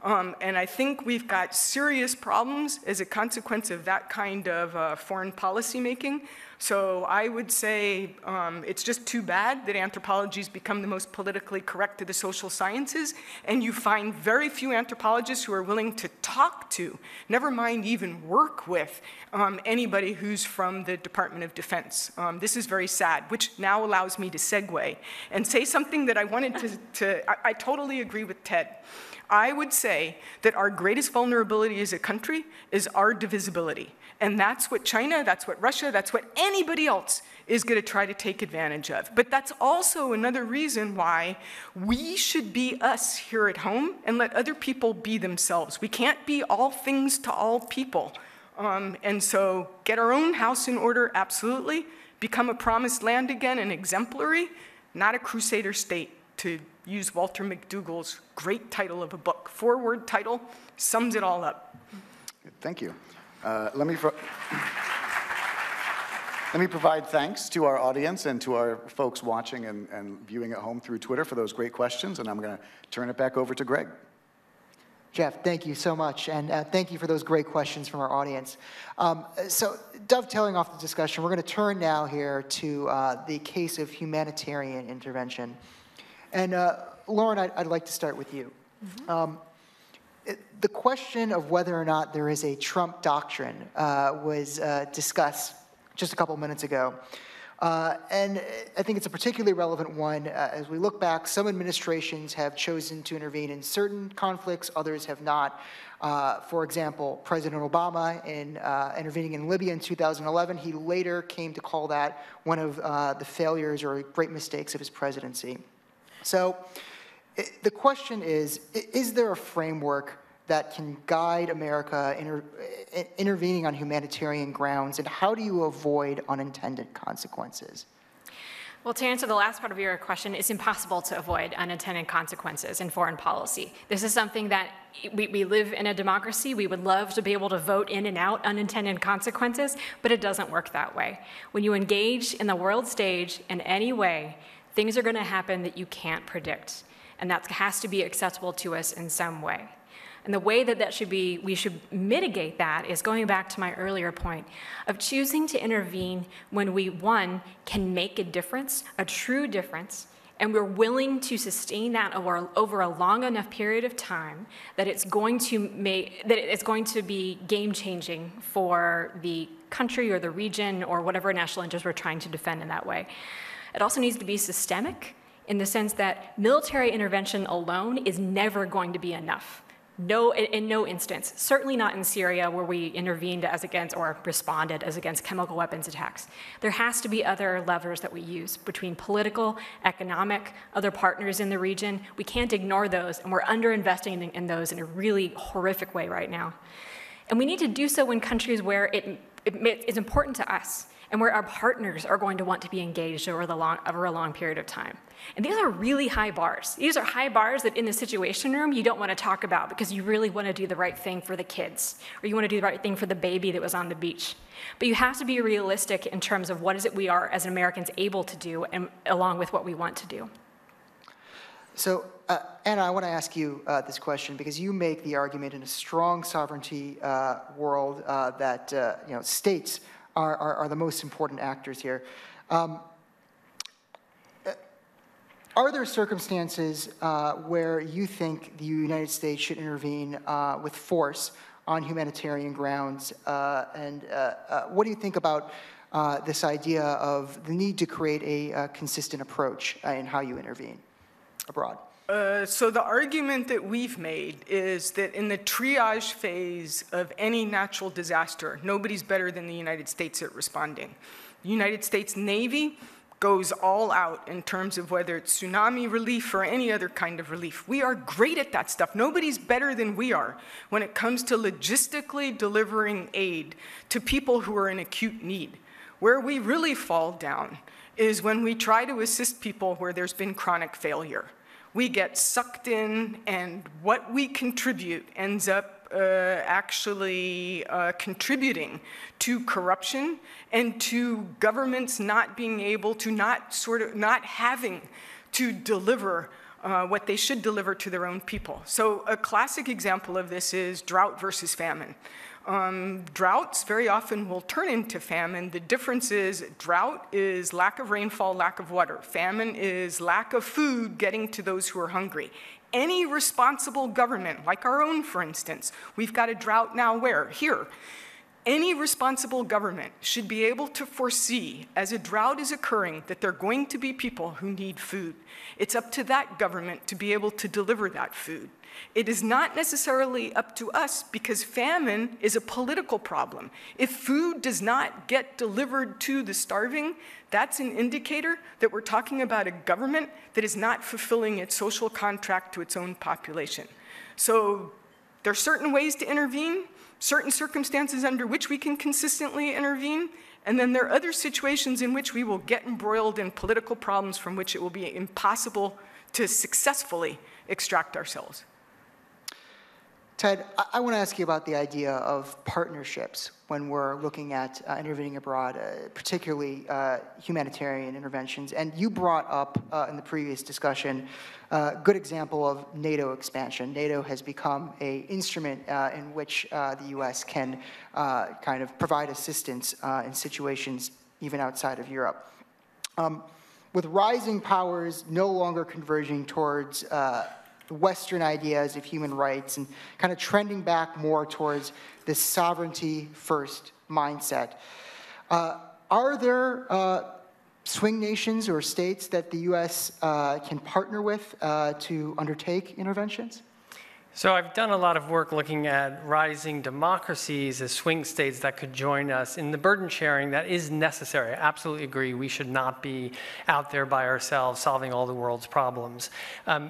And I think we've got serious problems as a consequence of that kind of foreign policy making. So I would say it's just too bad that anthropology's become the most politically correct of the social sciences, and you find very few anthropologists who are willing to talk to, never mind even work with, anybody who's from the Department of Defense. This is very sad, which now allows me to segue and say something that I wanted I totally agree with Ted. I would say that our greatest vulnerability as a country is our divisibility. And that's what China, that's what Russia, that's what anybody else is going to try to take advantage of. But that's also another reason why we should be us here at home and let other people be themselves. We can't be all things to all people. And so get our own house in order, absolutely. Become a promised land again, and exemplary, not a crusader state, to use Walter McDougall's great title of a book. 4-word title, sums it all up. Thank you. Let me provide thanks to our audience and to our folks watching and viewing at home through Twitter for those great questions, and I'm going to turn it back over to Gregg. Jeff, thank you so much, and thank you for those great questions from our audience. So dovetailing off the discussion, we're going to turn now here to the case of humanitarian intervention. And Lauren, I'd like to start with you. Mm-hmm. The question of whether or not there is a Trump doctrine was discussed just a couple minutes ago. And I think it's a particularly relevant one. As we look back, some administrations have chosen to intervene in certain conflicts, others have not. For example, President Obama, in intervening in Libya in 2011, he later came to call that one of the failures or great mistakes of his presidency. So the question is there a framework that can guide America intervening on humanitarian grounds, and how do you avoid unintended consequences? Well, to answer the last part of your question, it's impossible to avoid unintended consequences in foreign policy. This is something that we live in a democracy. We would love to be able to vote in and out unintended consequences, but it doesn't work that way. When you engage in the world stage in any way, things are going to happen that you can't predict, and that has to be acceptable to us in some way. And the way that we should mitigate that is going back to my earlier point of choosing to intervene when we, one, can make a difference, a true difference, and we're willing to sustain that over a long enough period of time that it's going to be game-changing for the country or the region or whatever national interest we're trying to defend in that way. It also needs to be systemic in the sense that military intervention alone is never going to be enough. In no instance, certainly not in Syria where we intervened as against or responded as against chemical weapons attacks. There has to be other levers that we use between political, economic, other partners in the region. We can't ignore those, and we're underinvesting in those in a really horrific way right now. And we need to do so in countries where it is important to us and where our partners are going to want to be engaged over a long period of time. And these are really high bars. These are high bars that in the Situation Room you don't want to talk about because you really want to do the right thing for the kids, or you want to do the right thing for the baby that was on the beach. But you have to be realistic in terms of what is it we are as Americans able to do, and along with what we want to do. So, Anna, I want to ask you this question because you make the argument in a strong sovereignty world that states are the most important actors here. Are there circumstances where you think the United States should intervene with force on humanitarian grounds? And what do you think about this idea of the need to create a consistent approach in how you intervene abroad? So the argument that we've made is that in the triage phase of any natural disaster, nobody's better than the United States at responding. The United States Navy goes all out in terms of whether it's tsunami relief or any other kind of relief. We are great at that stuff. Nobody's better than we are when it comes to logistically delivering aid to people who are in acute need. Where we really fall down is when we try to assist people where there's been chronic failure. We get sucked in, and what we contribute ends up actually contributing to corruption and to governments not being able to, not having to deliver what they should deliver to their own people. So a classic example of this is drought versus famine. Droughts very often will turn into famine. The difference is drought is lack of rainfall, lack of water. Famine is lack of food getting to those who are hungry. Any responsible government, like our own, for instance, we've got a drought now where? Here. Any responsible government should be able to foresee, as a drought is occurring, that there are going to be people who need food. It's up to that government to be able to deliver that food. It is not necessarily up to us because famine is a political problem. If food does not get delivered to the starving, that's an indicator that we're talking about a government that is not fulfilling its social contract to its own population. So there are certain ways to intervene, certain circumstances under which we can consistently intervene, and then there are other situations in which we will get embroiled in political problems from which it will be impossible to successfully extract ourselves. Ted, I want to ask you about the idea of partnerships when we're looking at intervening abroad, particularly humanitarian interventions. And you brought up in the previous discussion a good example of NATO expansion. NATO has become an instrument in which the U.S. can kind of provide assistance in situations even outside of Europe. With rising powers no longer converging towards Western ideas of human rights and kind of trending back more towards this sovereignty-first mindset. Are there swing nations or states that the U.S. can partner with to undertake interventions? So I've done a lot of work looking at rising democracies as swing states that could join us in the burden sharing that is necessary. I absolutely agree. We should not be out there by ourselves solving all the world's problems.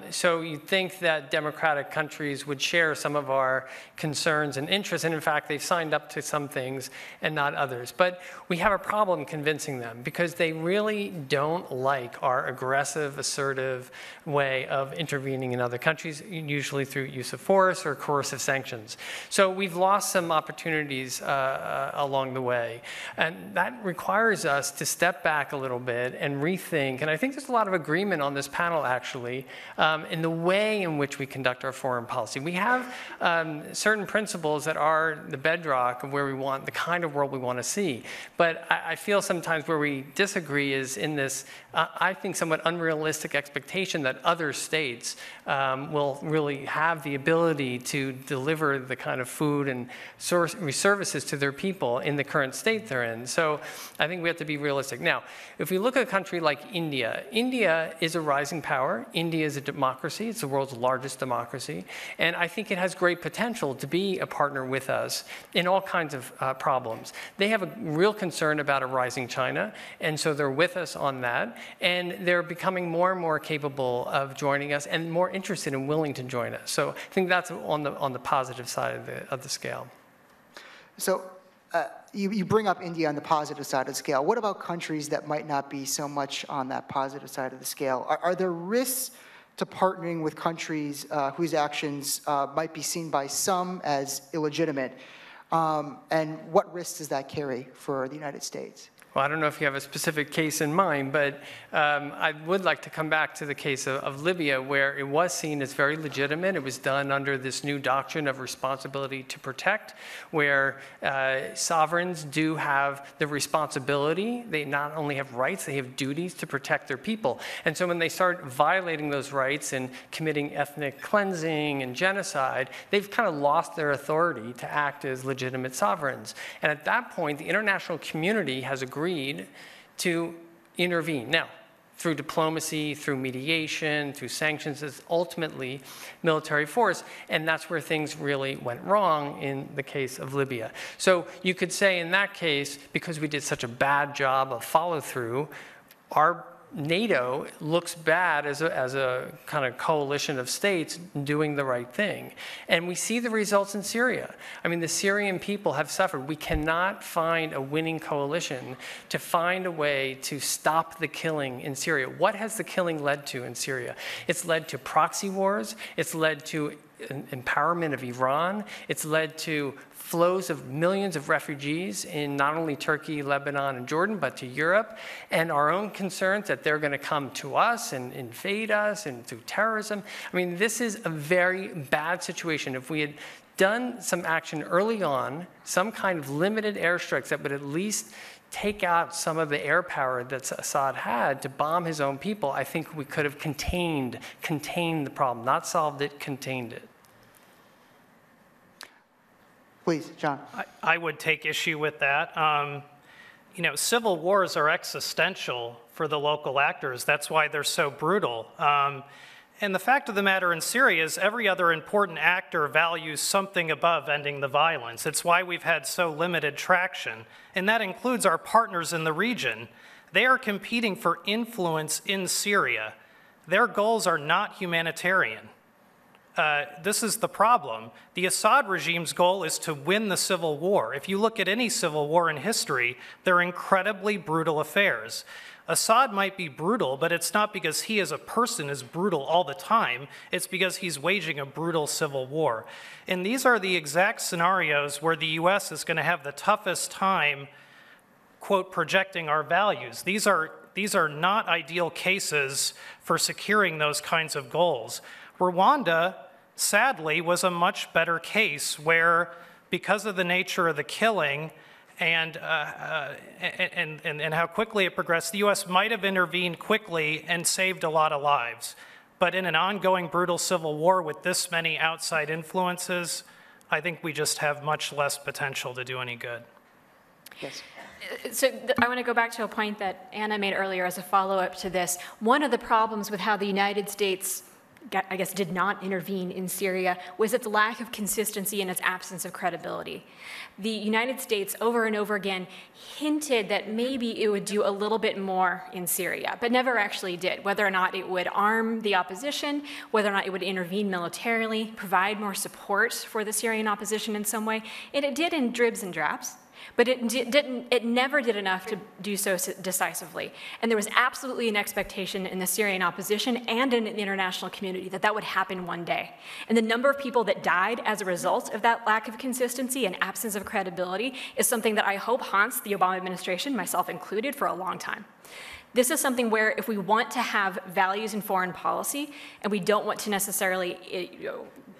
So you'd think that democratic countries would share some of our concerns and interests, and in fact, they've signed up to some things and not others. But we have a problem convincing them because they really don't like our aggressive, assertive way of intervening in other countries, usually through use of force or coercive sanctions. So we've lost some opportunities along the way. And that requires us to step back a little bit and rethink, and I think there's a lot of agreement on this panel actually, in the way in which we conduct our foreign policy. We have certain principles that are the bedrock of where we want, the kind of world we want to see. But I feel sometimes where we disagree is in this, I think, somewhat unrealistic expectation that other states will really have the ability to deliver the kind of food and services to their people in the current state they're in. So I think we have to be realistic. Now, if we look at a country like India, India is a rising power. India is a democracy. It's the world's largest democracy. And I think it has great potential to be a partner with us in all kinds of problems. They have a real concern about a rising China, and so they're with us on that. And they're becoming more and more capable of joining us and more interested and willing to join us. So I think that's on the positive side of the scale. So you bring up India on the positive side of the scale. What about countries that might not be so much on that positive side of the scale? Are there risks to partnering with countries whose actions might be seen by some as illegitimate? And what risks does that carry for the United States? Well, I don't know if you have a specific case in mind, but I would like to come back to the case of Libya, where it was seen as very legitimate. It was done under this new doctrine of responsibility to protect, where sovereigns do have the responsibility. They not only have rights, they have duties to protect their people. And so when they start violating those rights and committing ethnic cleansing and genocide, they've kind of lost their authority to act as legitimate sovereigns. And at that point, the international community has agreed to intervene. Now, through diplomacy, through mediation, through sanctions, is ultimately military force. And that's where things really went wrong in the case of Libya. So you could say in that case, because we did such a bad job of follow-through, our NATO looks bad as a kind of coalition of states doing the right thing. And we see the results in Syria. I mean, the Syrian people have suffered. We cannot find a winning coalition to find a way to stop the killing in Syria. What has the killing led to in Syria? It's led to proxy wars. It's led to empowerment of Iran. It's led to flows of millions of refugees in not only Turkey, Lebanon, and Jordan, but to Europe, and our own concerns that they're going to come to us and invade us and through terrorism. I mean, this is a very bad situation. If we had done some action early on, some kind of limited airstrikes that would at least take out some of the air power that Assad had to bomb his own people, I think we could have contained the problem, not solved it, contained it. Please, John. I would take issue with that. You know, civil wars are existential for the local actors. That's why they're so brutal. And the fact of the matter in Syria is every other important actor values something above ending the violence. It's why we've had so limited traction. And that includes our partners in the region. They are competing for influence in Syria. Their goals are not humanitarian. This is the problem. The Assad regime's goal is to win the civil war. If you look at any civil war in history, they're incredibly brutal affairs. Assad might be brutal, but it's not because he as a person is brutal all the time. It's because he's waging a brutal civil war. And these are the exact scenarios where the U.S. is going to have the toughest time, quote, projecting our values. These are not ideal cases for securing those kinds of goals. Rwanda, sadly, was a much better case where, because of the nature of the killing and how quickly it progressed, the U.S. might have intervened quickly and saved a lot of lives. But in an ongoing brutal civil war with this many outside influences, I think we just have much less potential to do any good. Yes. So I want to go back to a point that Anna made earlier as a follow-up to this. One of the problems with how the United States, I guess, did not intervene in Syria was its lack of consistency and its absence of credibility. The United States over and over again hinted that maybe it would do a little bit more in Syria, but never actually did, whether or not it would arm the opposition, whether or not it would intervene militarily, provide more support for the Syrian opposition in some way. And it did in dribs and drabs. But it never did enough to do so decisively. And there was absolutely an expectation in the Syrian opposition and in the international community that that would happen one day. And the number of people that died as a result of that lack of consistency and absence of credibility is something that I hope haunts the Obama administration, myself included, for a long time. This is something where if we want to have values in foreign policy and we don't want to necessarily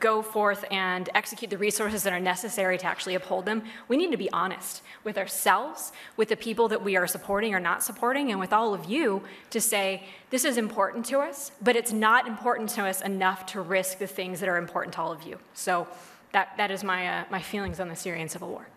go forth and execute the resources that are necessary to actually uphold them, we need to be honest with ourselves, with the people that we are supporting or not supporting, and with all of you to say, this is important to us, but it's not important to us enough to risk the things that are important to all of you. So that is my feelings on the Syrian civil war.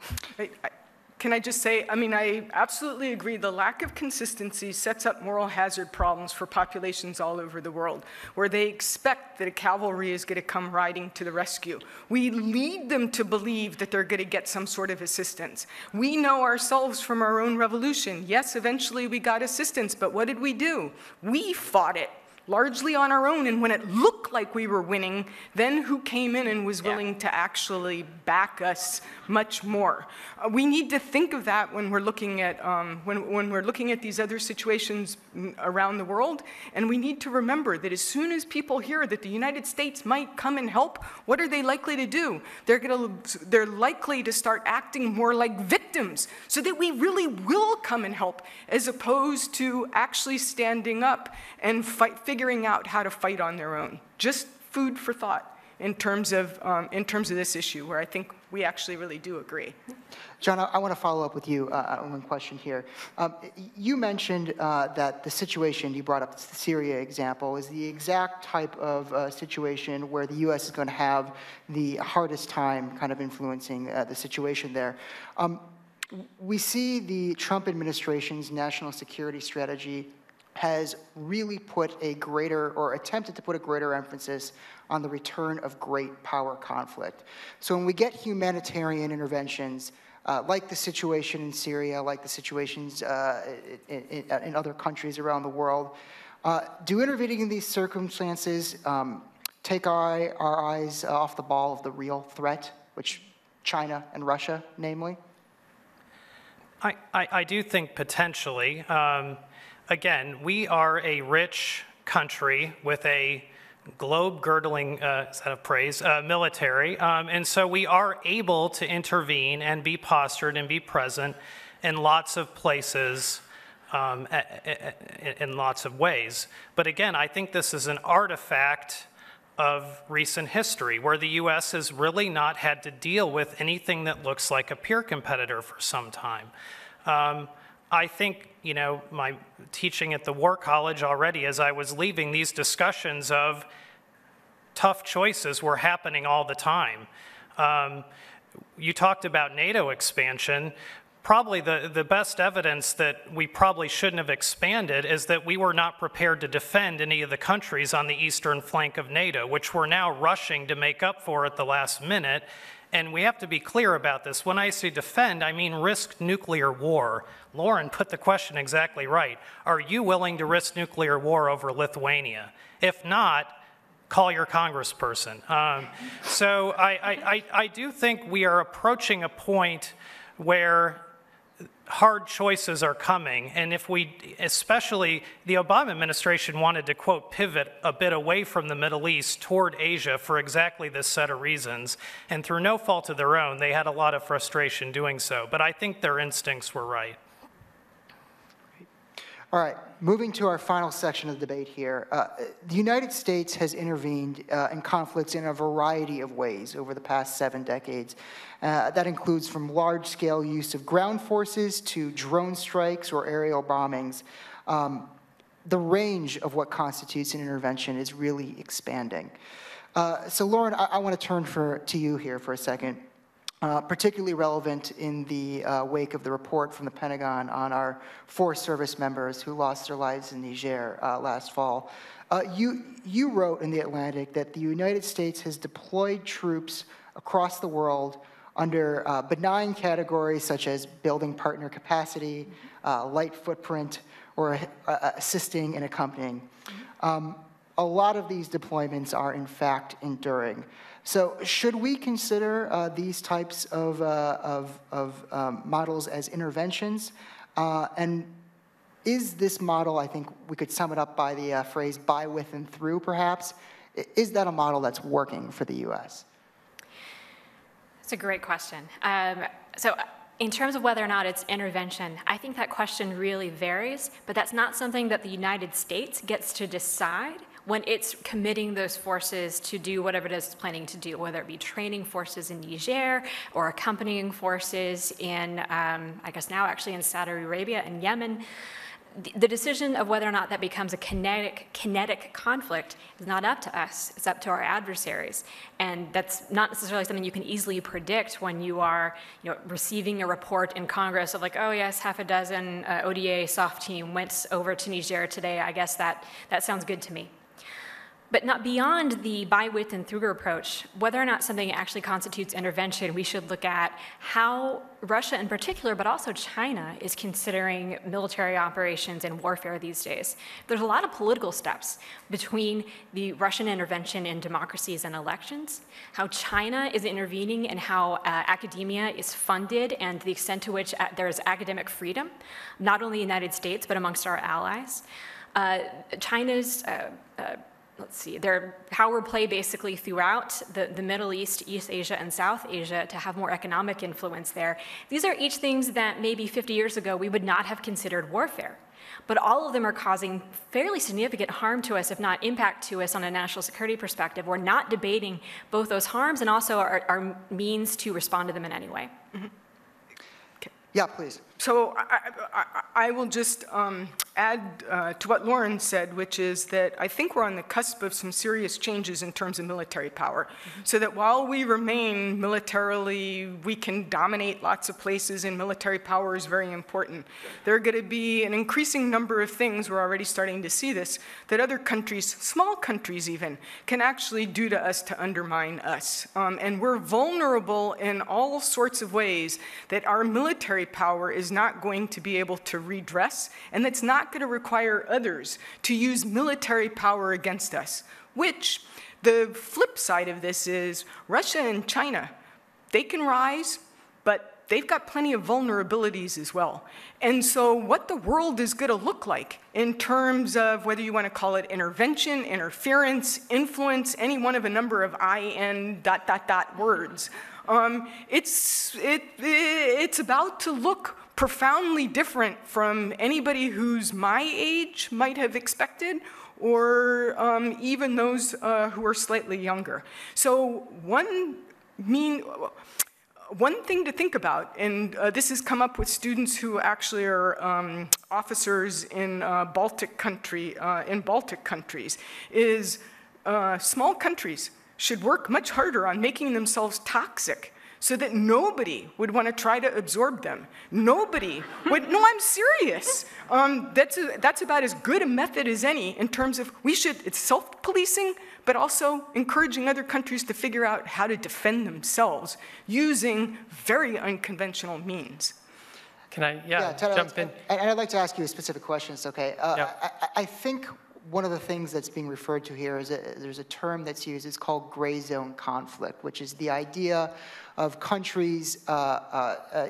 Can I just say, I mean, I absolutely agree. The lack of consistency sets up moral hazard problems for populations all over the world, where they expect that a cavalry is going to come riding to the rescue. We lead them to believe that they're going to get some sort of assistance. We know ourselves from our own revolution. Yes, eventually we got assistance, but what did we do? We fought it, largely on our own, and when it looked like we were winning, then who came in and was willing to actually back us much more? We need to think of that when we're looking at when we're looking at these other situations around the world, and we need to remember that as soon as people hear that the United States might come and help, what are they likely to do? They're likely to start acting more like victims, so that we really will come and help, as opposed to actually standing up and figuring out how to fight on their own. Just food for thought in terms of this issue, where I think we actually really do agree. John, I want to follow up with you on one question here. You mentioned that the situation, you brought up the Syria example, is the exact type of situation where the U.S. is going to have the hardest time kind of influencing the situation there. We see the Trump administration's national security strategy has really put a greater, or attempted to put a greater emphasis on the return of great power conflict. So when we get humanitarian interventions, like the situation in Syria, like the situations in other countries around the world, do intervening in these circumstances take our eyes off the ball of the real threat, which China and Russia, namely? I do think potentially. Again, we are a rich country with a globe-girdling, is that a praise, military, and so we are able to intervene and be postured and be present in lots of places, in lots of ways. But again, I think this is an artifact of recent history, where the U.S. has really not had to deal with anything that looks like a peer competitor for some time. I think, you know, my teaching at the War College already, as I was leaving, these discussions of tough choices were happening all the time. You talked about NATO expansion. Probably the best evidence that we probably shouldn't have expanded is that we were not prepared to defend any of the countries on the eastern flank of NATO, which we're now rushing to make up for at the last minute. And we have to be clear about this. When I say defend, I mean risk nuclear war. Lauren put the question exactly right. Are you willing to risk nuclear war over Lithuania? If not, call your congressperson. So I do think we are approaching a point where hard choices are coming, and if we, especially the Obama administration wanted to, quote, pivot a bit away from the Middle East toward Asia for exactly this set of reasons, and through no fault of their own, they had a lot of frustration doing so, but I think their instincts were right. All right, moving to our final section of the debate here. The United States has intervened in conflicts in a variety of ways over the past 7 decades. That includes from large-scale use of ground forces to drone strikes or aerial bombings. The range of what constitutes an intervention is really expanding. So Lauren, I want to turn to you here for a second. Particularly relevant in the wake of the report from the Pentagon on our 4 service members who lost their lives in Niger last fall. You wrote in The Atlantic that the United States has deployed troops across the world under benign categories such as building partner capacity, light footprint, or assisting and accompanying. A lot of these deployments are in fact enduring. So should we consider these types of models as interventions? And is this model, I think we could sum it up by the phrase by, with, and through perhaps, is that a model that's working for the US? It's a great question. So in terms of whether or not it's intervention, I think that question really varies, but that's not something that the United States gets to decide when it's committing those forces to do whatever it is it's planning to do, whether it be training forces in Niger or accompanying forces in, I guess now actually in Saudi Arabia and Yemen. The decision of whether or not that becomes a kinetic conflict is not up to us, it's up to our adversaries. And that's not necessarily something you can easily predict when you are receiving a report in Congress of like, oh yes, half a dozen ODA soft team went over to Niger today, I guess that sounds good to me. But not beyond the by, with, and through approach, whether or not something actually constitutes intervention, we should look at how Russia in particular, but also China, is considering military operations and warfare these days. There's a lot of political steps between the Russian intervention in democracies and elections, how China is intervening and how academia is funded and the extent to which there is academic freedom, not only in the United States, but amongst our allies. China's their power play basically throughout the Middle East, East Asia, and South Asia to have more economic influence there. These are each things that maybe 50 years ago we would not have considered warfare. But all of them are causing fairly significant harm to us, if not impact to us on a national security perspective. We're not debating both those harms and also our means to respond to them in any way. Yeah, please. So I will just add to what Lauren said, which is that I think we're on the cusp of some serious changes in terms of military power. So that while we remain militarily, we can dominate lots of places and military power is very important, there are going to be an increasing number of things, we're already starting to see this, that other countries, small countries even, can actually do to us to undermine us. And we're vulnerable in all sorts of ways that our military power is not going to be able to redress, and that's not going to require others to use military power against us, which the flip side of this is Russia and China, they can rise, but they've got plenty of vulnerabilities as well. And so what the world is going to look like in terms of whether you want to call it intervention, interference, influence, any one of a number of words, it's about to look profoundly different from anybody who's my age might have expected, or even those who are slightly younger. So one thing to think about, and this has come up with students who actually are officers in Baltic countries, is small countries should work much harder on making themselves toxic so that nobody would want to try to absorb them. Nobody would, no, I'm serious. That's about as good a method as any in terms of it's self-policing, but also encouraging other countries to figure out how to defend themselves using very unconventional means. Can I jump in? And I'd like to ask you a specific question, it's okay. I think one of the things that's being referred to here is there's a term that's used, it's called gray zone conflict, which is the idea of countries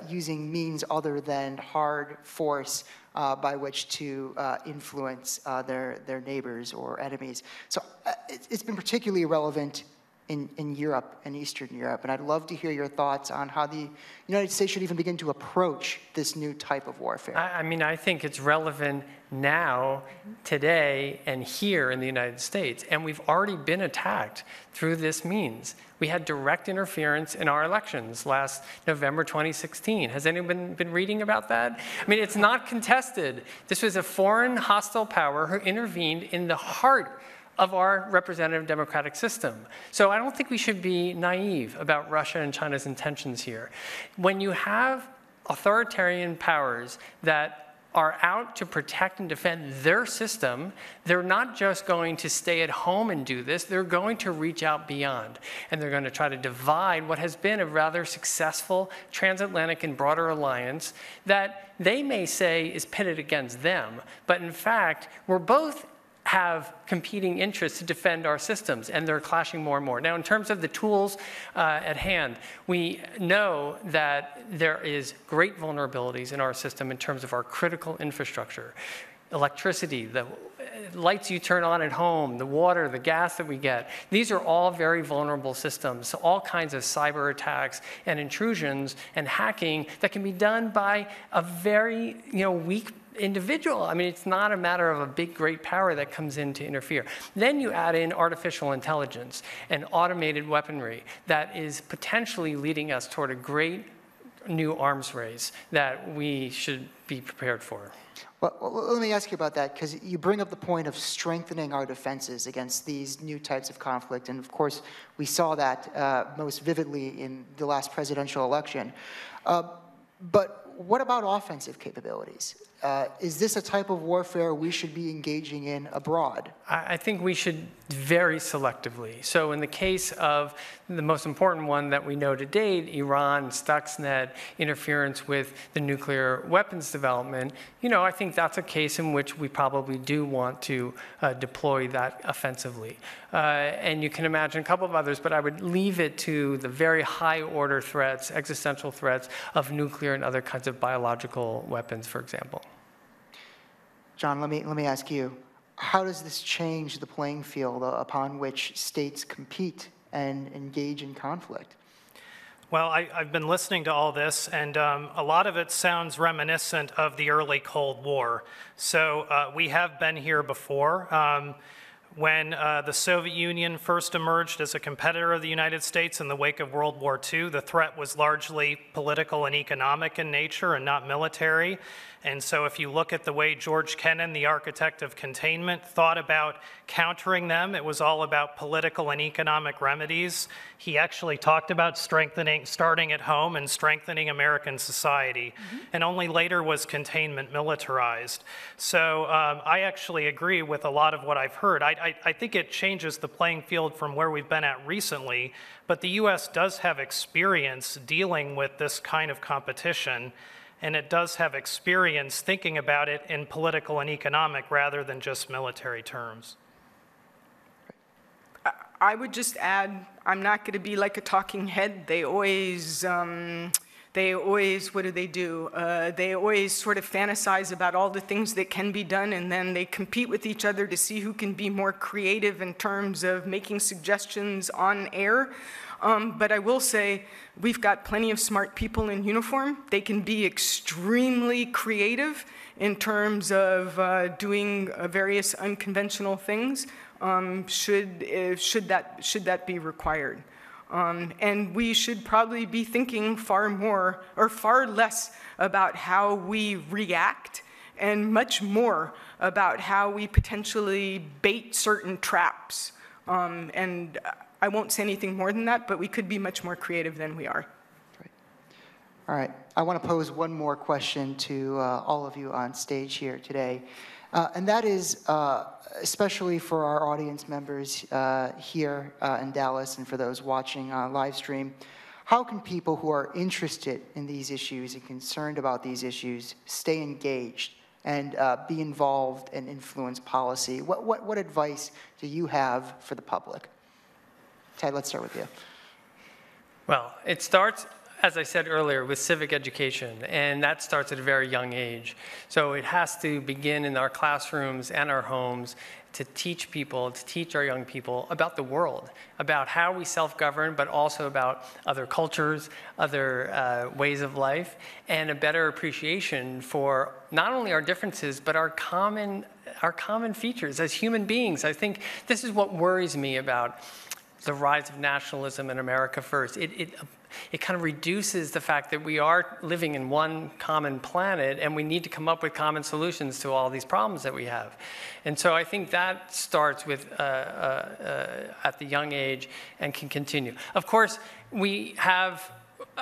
using means other than hard force by which to influence their neighbors or enemies. So it's been particularly relevant in Europe and Eastern Europe, and I'd love to hear your thoughts on how the United States should even begin to approach this new type of warfare. I mean, I think it's relevant now, today, and here in the United States, and we've already been attacked through this means. We had direct interference in our elections last November 2016. Has anyone been reading about that? I mean, it's not contested. This was a foreign hostile power who intervened in the heart of our representative democratic system. So I don't think we should be naive about Russia and China's intentions here. When you have authoritarian powers that are out to protect and defend their system, they're not just going to stay at home and do this, they're going to reach out beyond. And they're going to try to divide what has been a rather successful transatlantic and broader alliance that they may say is pitted against them. But in fact, we're both have competing interests to defend our systems, and they're clashing more and more. Now, in terms of the tools at hand, we know that there is great vulnerabilities in our system in terms of our critical infrastructure. Electricity, the lights you turn on at home, the water, the gas that we get, these are all very vulnerable systems. So all kinds of cyber attacks and intrusions and hacking that can be done by a very weak individual. I mean, it's not a matter of a big, great power that comes in to interfere. Then you add in artificial intelligence and automated weaponry that is potentially leading us toward a great new arms race that we should be prepared for. Well, let me ask you about that, because you bring up the point of strengthening our defenses against these new types of conflict. And of course, we saw that most vividly in the last presidential election. But what about offensive capabilities? Is this a type of warfare we should be engaging in abroad? I think we should very selectively. So in the case of the most important one that we know to date, Iran, Stuxnet, interference with the nuclear weapons development, I think that's a case in which we probably do want to deploy that offensively. And you can imagine a couple of others, but I would leave it to the very high order threats, existential threats of nuclear and other kinds of biological weapons, for example. John, let me ask you, how does this change the playing field upon which states compete and engage in conflict? Well, I've been listening to all this, and a lot of it sounds reminiscent of the early Cold War. So we have been here before. When the Soviet Union first emerged as a competitor of the United States in the wake of World War II, the threat was largely political and economic in nature and not military. And so if you look at the way George Kennan, the architect of containment, thought about countering them, it was all about political and economic remedies. He actually talked about starting at home and strengthening American society. And only later was containment militarized. So I actually agree with a lot of what I've heard. I think it changes the playing field from where we've been at recently, but the US does have experience dealing with this kind of competition, and it does have experience thinking about it in political and economic rather than just military terms. I would just add, I'm not going to be like a talking head. They always, what do they do? They always sort of fantasize about all the things that can be done, and then they compete with each other to see who can be more creative in terms of making suggestions on air. But I will say, we've got plenty of smart people in uniform. They can be extremely creative in terms of doing various unconventional things, should that be required. And we should probably be thinking far more, or far less, about how we react, and much more about how we potentially bait certain traps. And I won't say anything more than that, but we could be much more creative than we are. Great. All right, I want to pose one more question to all of you on stage here today. And that is, especially for our audience members here in Dallas and for those watching on live stream, how can people who are interested in these issues and concerned about these issues stay engaged and be involved and influence policy? What advice do you have for the public? Ted, let's start with you. Well, it starts, as I said earlier, with civic education, and that starts at a very young age. So it has to begin in our classrooms and our homes to teach people, to teach our young people about the world, about how we self-govern, but also about other cultures, other ways of life, and a better appreciation for not only our differences, but our common features as human beings. I think this is what worries me about the rise of nationalism in America first. It kind of reduces the fact that we are living in one common planet, and we need to come up with common solutions to all these problems that we have. And so I think that starts with at the young age and can continue. Of course, we have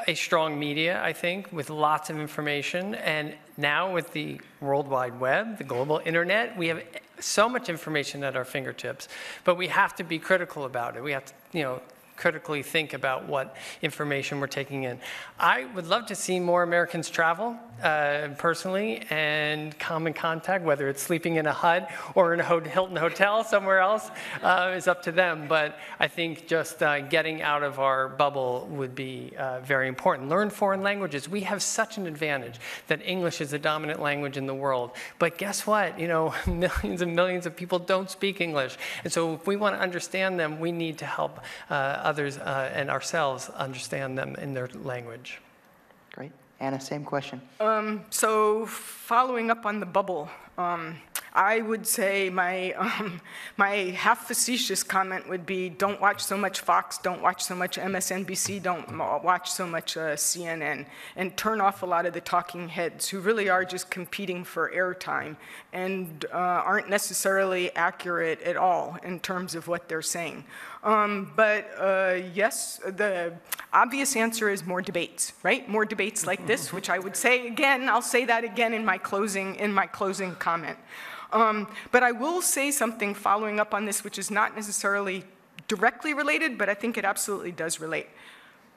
a strong media, I think, with lots of information, and now with the World Wide Web, the global internet, we have so much information at our fingertips, but we have to be critical about it. We have to, critically think about what information we're taking in. I would love to see more Americans travel personally and come in contact, whether it's sleeping in a hut or in a Hilton hotel somewhere else is up to them. But I think just getting out of our bubble would be very important. Learn foreign languages. We have such an advantage that English is the dominant language in the world. But guess what? Millions and millions of people don't speak English. And so if we want to understand them, we need to help others and ourselves understand them in their language. Great. Anna, same question. So following up on the bubble, I would say my half-facetious comment would be, don't watch so much Fox, don't watch so much MSNBC, don't watch so much CNN, and turn off a lot of the talking heads who really are just competing for airtime and aren't necessarily accurate at all in terms of what they're saying. Yes, the obvious answer is more debates, right? More debates like this, which I would say again, I'll say that again in my closing comment. But I will say something following up on this, which is not necessarily directly related, but I think it absolutely does relate.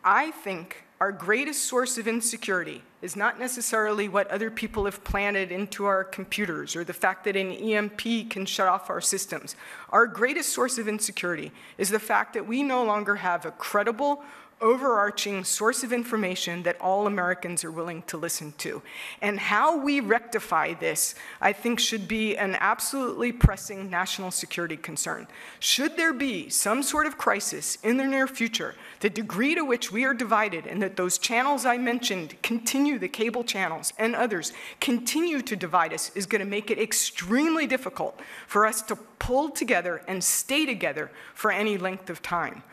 I think our greatest source of insecurity is not necessarily what other people have planted into our computers or the fact that an EMP can shut off our systems. Our greatest source of insecurity is the fact that we no longer have a credible, overarching source of information that all Americans are willing to listen to. And how we rectify this, I think, should be an absolutely pressing national security concern. Should there be some sort of crisis in the near future The degree to which we are divided and that those channels I mentioned continue, the cable channels and others, continue to divide us is going to make it extremely difficult for us to pull together and stay together for any length of time.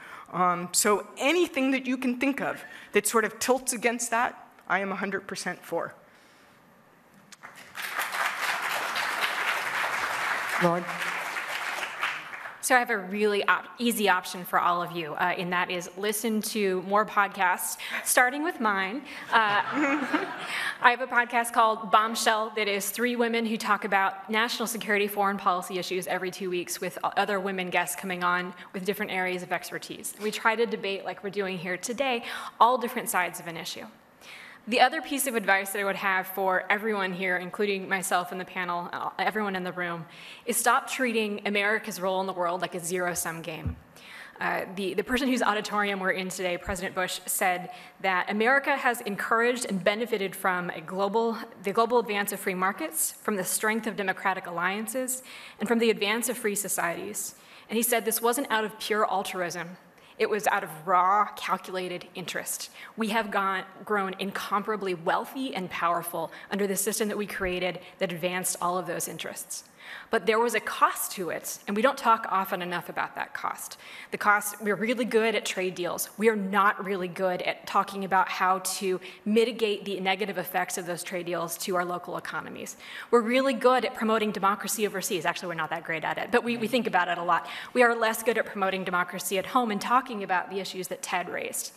So anything that you can think of that sort of tilts against that, I am 100% for. Lauren? So I have a really easy option for all of you, and that is listen to more podcasts, starting with mine. I have a podcast called Bombshell that is 3 women who talk about national security, foreign policy issues every 2 weeks with other women guests coming on with different areas of expertise. We try to debate, like we're doing here today, all different sides of an issue. The other piece of advice that I would have for everyone here, including myself and the panel, everyone in the room, is stop treating America's role in the world like a zero-sum game. The person whose auditorium we're in today, President Bush, said that America has encouraged and benefited from the global advance of free markets, from the strength of democratic alliances, and from the advance of free societies. And he said this wasn't out of pure altruism. It was out of raw, calculated interest. We have grown incomparably wealthy and powerful under the system that we created that advanced all of those interests. But there was a cost to it, and we don't talk often enough about that cost. The cost, we're really good at trade deals. We are not really good at talking about how to mitigate the negative effects of those trade deals to our local economies. We're really good at promoting democracy overseas. Actually, we're not that great at it, but we think about it a lot. We are less good at promoting democracy at home and talking about the issues that Ted raised.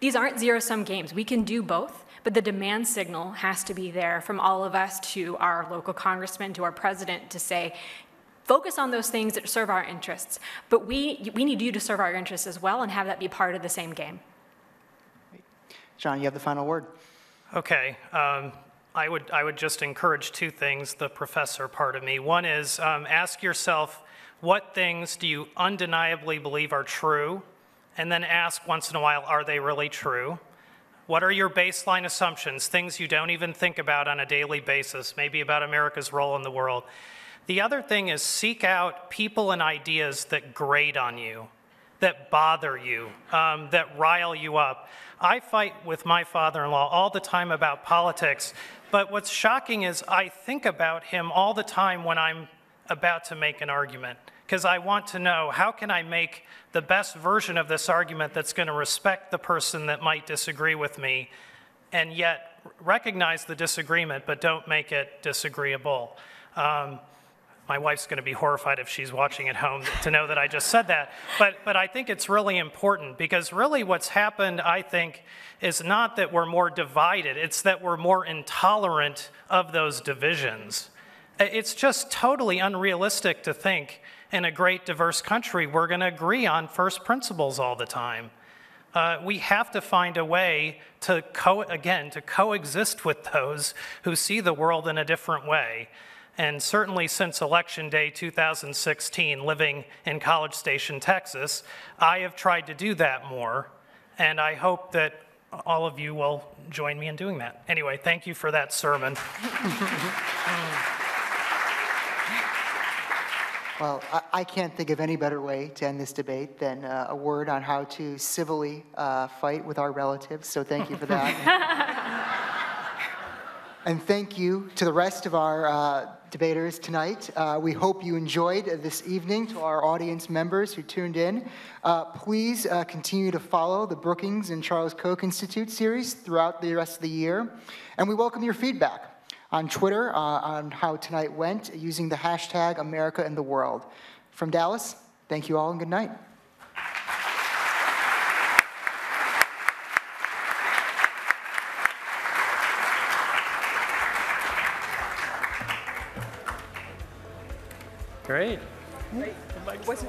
These aren't zero-sum games. We can do both. But the demand signal has to be there from all of us to our local congressman, to our president, to say, focus on those things that serve our interests. But we need you to serve our interests as well and have that be part of the same game. John, you have the final word. Okay. I would just encourage 2 things, the professor part of me. One is ask yourself, what things do you undeniably believe are true? And then ask once in a while, are they really true? What are your baseline assumptions, things you don't even think about on a daily basis, maybe about America's role in the world? The other thing is seek out people and ideas that grate on you, that bother you, that rile you up. I fight with my father-in-law all the time about politics, but what's shocking is I think about him all the time when I'm about to make an argument, because I want to know, how can I make the best version of this argument that's going to respect the person that might disagree with me, and yet recognize the disagreement, but don't make it disagreeable. My wife's going to be horrified if she's watching at home to know that I just said that. But I think it's really important, because really what's happened, I think, is not that we're more divided, it's that we're more intolerant of those divisions. It's just totally unrealistic to think in a great diverse country we're going to agree on first principles all the time. We have to find a way to coexist with those who see the world in a different way. And certainly since Election Day 2016, living in College Station, Texas, I have tried to do that more, and I hope that all of you will join me in doing that. Anyway, thank you for that sermon. Well, I can't think of any better way to end this debate than a word on how to civilly fight with our relatives, so thank you for that. And thank you to the rest of our debaters tonight. We hope you enjoyed this evening. To our audience members who tuned in, please continue to follow the Brookings and Charles Koch Institute series throughout the rest of the year. And we welcome your feedback on Twitter on how tonight went using the hashtag #AmericaInTheWorld. From Dallas, thank you all and good night. Great. Was it